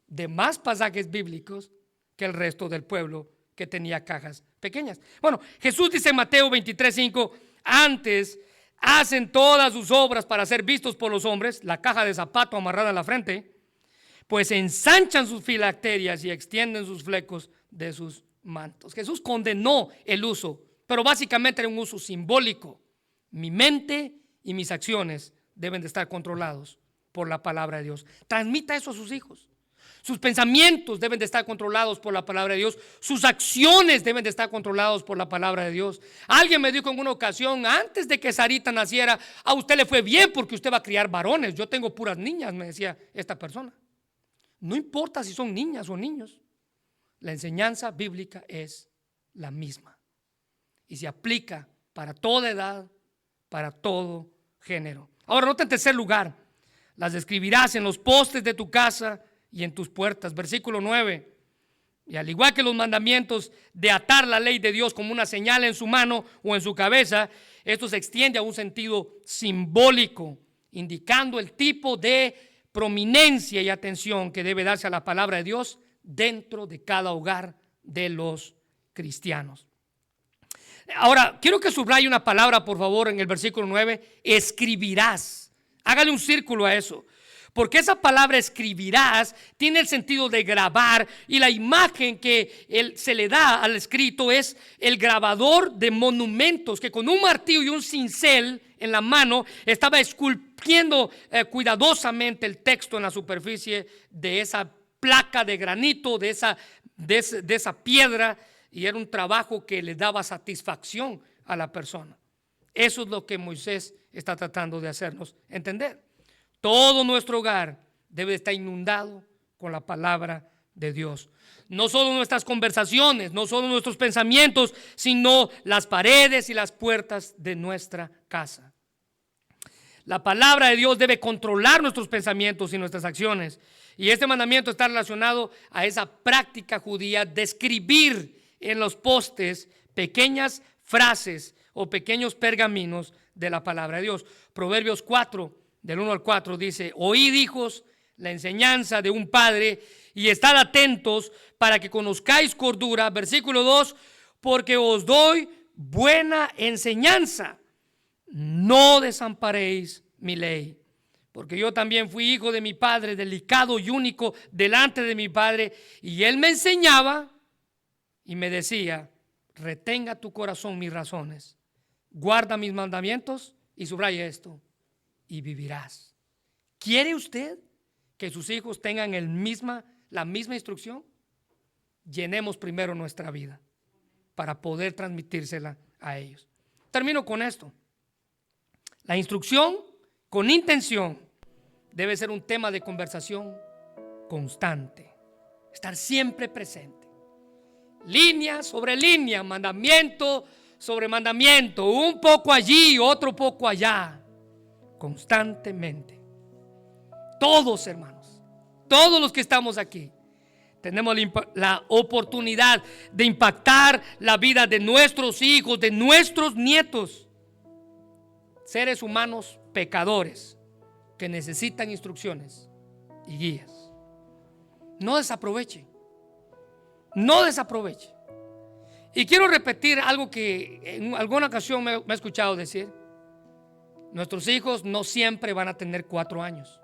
de más pasajes bíblicos que el resto del pueblo que tenía cajas pequeñas. Bueno, Jesús dice en Mateo 23:5, antes hacen todas sus obras para ser vistos por los hombres, la caja de zapato amarrada a la frente, pues ensanchan sus filacterias y extienden sus flecos de sus mantos. Jesús condenó el uso, pero básicamente era un uso simbólico. Mi mente y mis acciones deben de estar controlados por la palabra de Dios. Transmita eso a sus hijos. Sus pensamientos deben de estar controlados por la palabra de Dios. Sus acciones deben de estar controlados por la palabra de Dios. Alguien me dijo en una ocasión, antes de que Sarita naciera, a usted le fue bien porque usted va a criar varones. Yo tengo puras niñas, me decía esta persona. No importa si son niñas o niños. La enseñanza bíblica es la misma y se aplica para toda edad, para todo género. Ahora, nota en tercer lugar, las escribirás en los postes de tu casa y en tus puertas. Versículo 9. Y al igual que los mandamientos de atar la ley de Dios como una señal en su mano o en su cabeza, esto se extiende a un sentido simbólico, indicando el tipo de prominencia y atención que debe darse a la palabra de Dios dentro de cada hogar de los cristianos. Ahora, quiero que subraye una palabra, por favor, en el versículo 9, escribirás. Hágale un círculo a eso. Porque esa palabra escribirás tiene el sentido de grabar, y la imagen que se le da al escrito es el grabador de monumentos que con un martillo y un cincel en la mano estaba esculpiendo cuidadosamente el texto en la superficie de esa placa de granito, de esa piedra, y era un trabajo que le daba satisfacción a la persona. Eso es lo que Moisés está tratando de hacernos entender. Todo nuestro hogar debe estar inundado con la palabra de Dios. No solo nuestras conversaciones, no solo nuestros pensamientos, sino las paredes y las puertas de nuestra casa. La palabra de Dios debe controlar nuestros pensamientos y nuestras acciones. Y este mandamiento está relacionado a esa práctica judía de escribir en los postes pequeñas frases o pequeños pergaminos de la palabra de Dios. Proverbios 4, del 1 al 4 dice: oíd, hijos, la enseñanza de un padre, y estad atentos para que conozcáis cordura. Versículo 2: porque os doy buena enseñanza, no desamparéis mi ley. Porque yo también fui hijo de mi padre, delicado y único delante de mi padre, y él me enseñaba y me decía: retenga tu corazón mis razones, guarda mis mandamientos, y subraya esto, y vivirás. ¿Quiere usted que sus hijos tengan la misma instrucción? Llenemos primero nuestra vida para poder transmitírsela a ellos. Termino con esto. La instrucción con intención debe ser un tema de conversación constante, estar siempre presente. Línea sobre línea, mandamiento sobre mandamiento, un poco allí, otro poco allá, constantemente. Todos, hermanos, todos los que estamos aquí tenemos la oportunidad de impactar la vida de nuestros hijos, de nuestros nietos, seres humanos pecadores que necesitan instrucciones y guías. No desaproveche. No desaproveche. Y quiero repetir algo que en alguna ocasión me he escuchado decir. Nuestros hijos no siempre van a tener 4 años.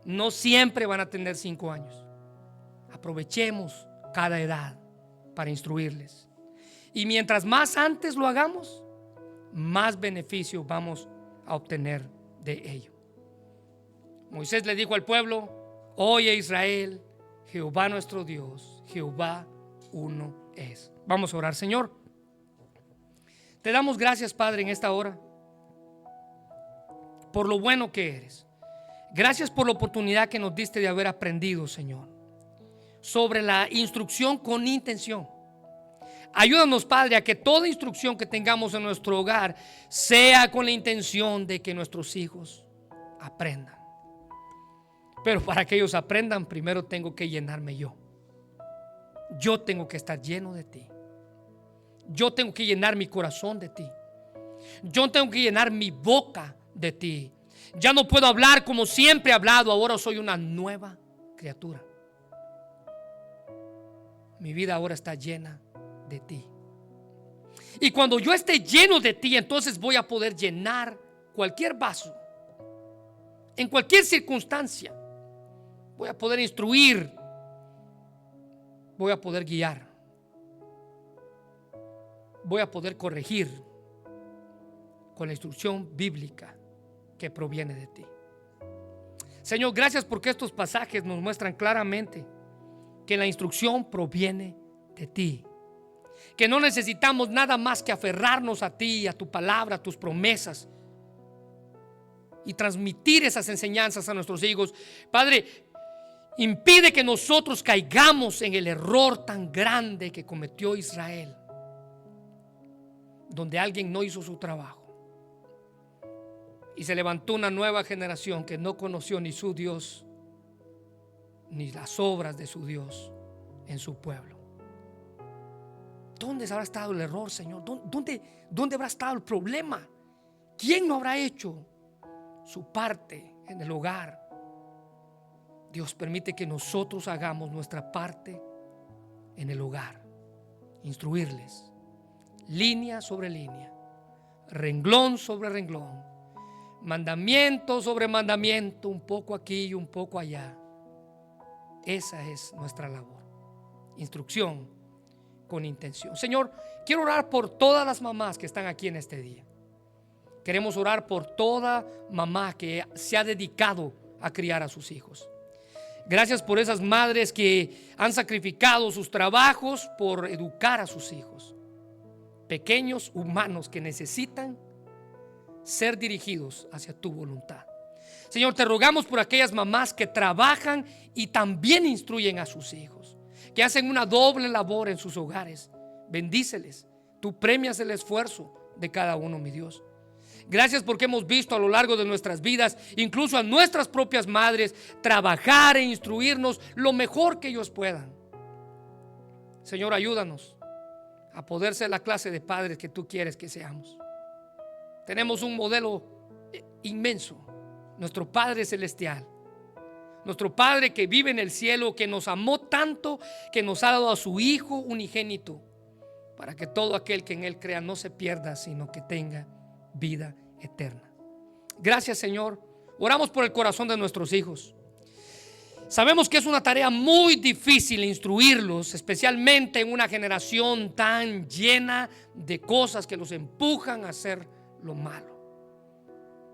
No siempre van a tener 5 años. Aprovechemos cada edad para instruirles. Y mientras más antes lo hagamos, más beneficio vamos a obtener de ello. Moisés le dijo al pueblo: oye Israel, Jehová nuestro Dios, Jehová uno es. Vamos a orar. Señor, te damos gracias, Padre, en esta hora por lo bueno que eres. Gracias por la oportunidad que nos diste de haber aprendido, Señor, sobre la instrucción con intención. Ayúdanos, Padre, a que toda instrucción que tengamos en nuestro hogar sea con la intención de que nuestros hijos aprendan. Pero para que ellos aprendan, primero tengo que llenarme yo. Yo tengo que estar lleno de ti. Yo tengo que llenar mi corazón de ti. Yo tengo que llenar mi boca de ti. Ya no puedo hablar como siempre he hablado. Ahora soy una nueva criatura. Mi vida ahora está llena de ti. Y cuando yo esté lleno de ti, entonces voy a poder llenar cualquier vaso, en cualquier circunstancia. Voy a poder instruir, voy a poder guiar, voy a poder corregir con la instrucción bíblica que proviene de ti. Señor, gracias porque estos pasajes nos muestran claramente que la instrucción proviene de ti, que no necesitamos nada más que aferrarnos a ti, a tu palabra, a tus promesas y transmitir esas enseñanzas a nuestros hijos. Padre, impide que nosotros caigamos en el error tan grande que cometió Israel, donde alguien no hizo su trabajo y se levantó una nueva generación que no conoció ni su Dios ni las obras de su Dios en su pueblo. ¿Dónde habrá estado el error, Señor? ¿Dónde habrá estado el problema? ¿Quién no habrá hecho su parte en el hogar? Dios, permite que nosotros hagamos nuestra parte en el hogar. Instruirles línea sobre línea, renglón sobre renglón, mandamiento sobre mandamiento, un poco aquí y un poco allá. Esa es nuestra labor. Instrucción con intención. Señor, quiero orar por todas las mamás que están aquí en este día. Queremos orar por toda mamá que se ha dedicado a criar a sus hijos. Gracias por esas madres que han sacrificado sus trabajos por educar a sus hijos. Pequeños humanos que necesitan ser dirigidos hacia tu voluntad. Señor, te rogamos por aquellas mamás que trabajan y también instruyen a sus hijos, que hacen una doble labor en sus hogares. Bendíceles. Tú premias el esfuerzo de cada uno, mi Dios. Gracias porque hemos visto a lo largo de nuestras vidas, incluso a nuestras propias madres, trabajar e instruirnos lo mejor que ellos puedan. Señor, ayúdanos a poder ser la clase de padres que tú quieres que seamos. Tenemos un modelo inmenso, nuestro Padre Celestial, nuestro Padre que vive en el cielo, que nos amó tanto, que nos ha dado a su Hijo unigénito, para que todo aquel que en Él crea no se pierda, sino que tenga vida eterna. Gracias, Señor. Oramos por el corazón de nuestros hijos. Sabemos que es una tarea muy difícil instruirlos, especialmente en una generación tan llena de cosas que los empujan a hacer lo malo.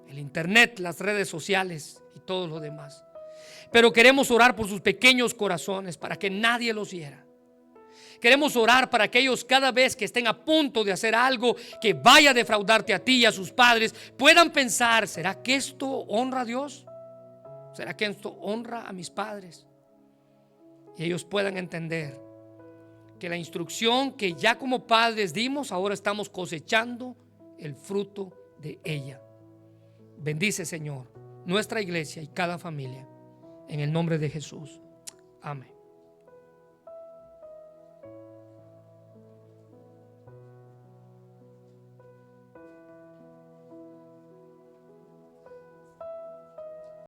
El internet, las redes sociales y todo lo demás. Pero queremos orar por sus pequeños corazones para que nadie los hiera. Queremos orar para que ellos, cada vez que estén a punto de hacer algo que vaya a defraudarte a ti y a sus padres, puedan pensar: ¿será que esto honra a Dios? ¿Será que esto honra a mis padres? Y ellos puedan entender que la instrucción que ya como padres dimos, ahora estamos cosechando el fruto de ella. Bendice, Señor, nuestra iglesia y cada familia, en el nombre de Jesús. Amén.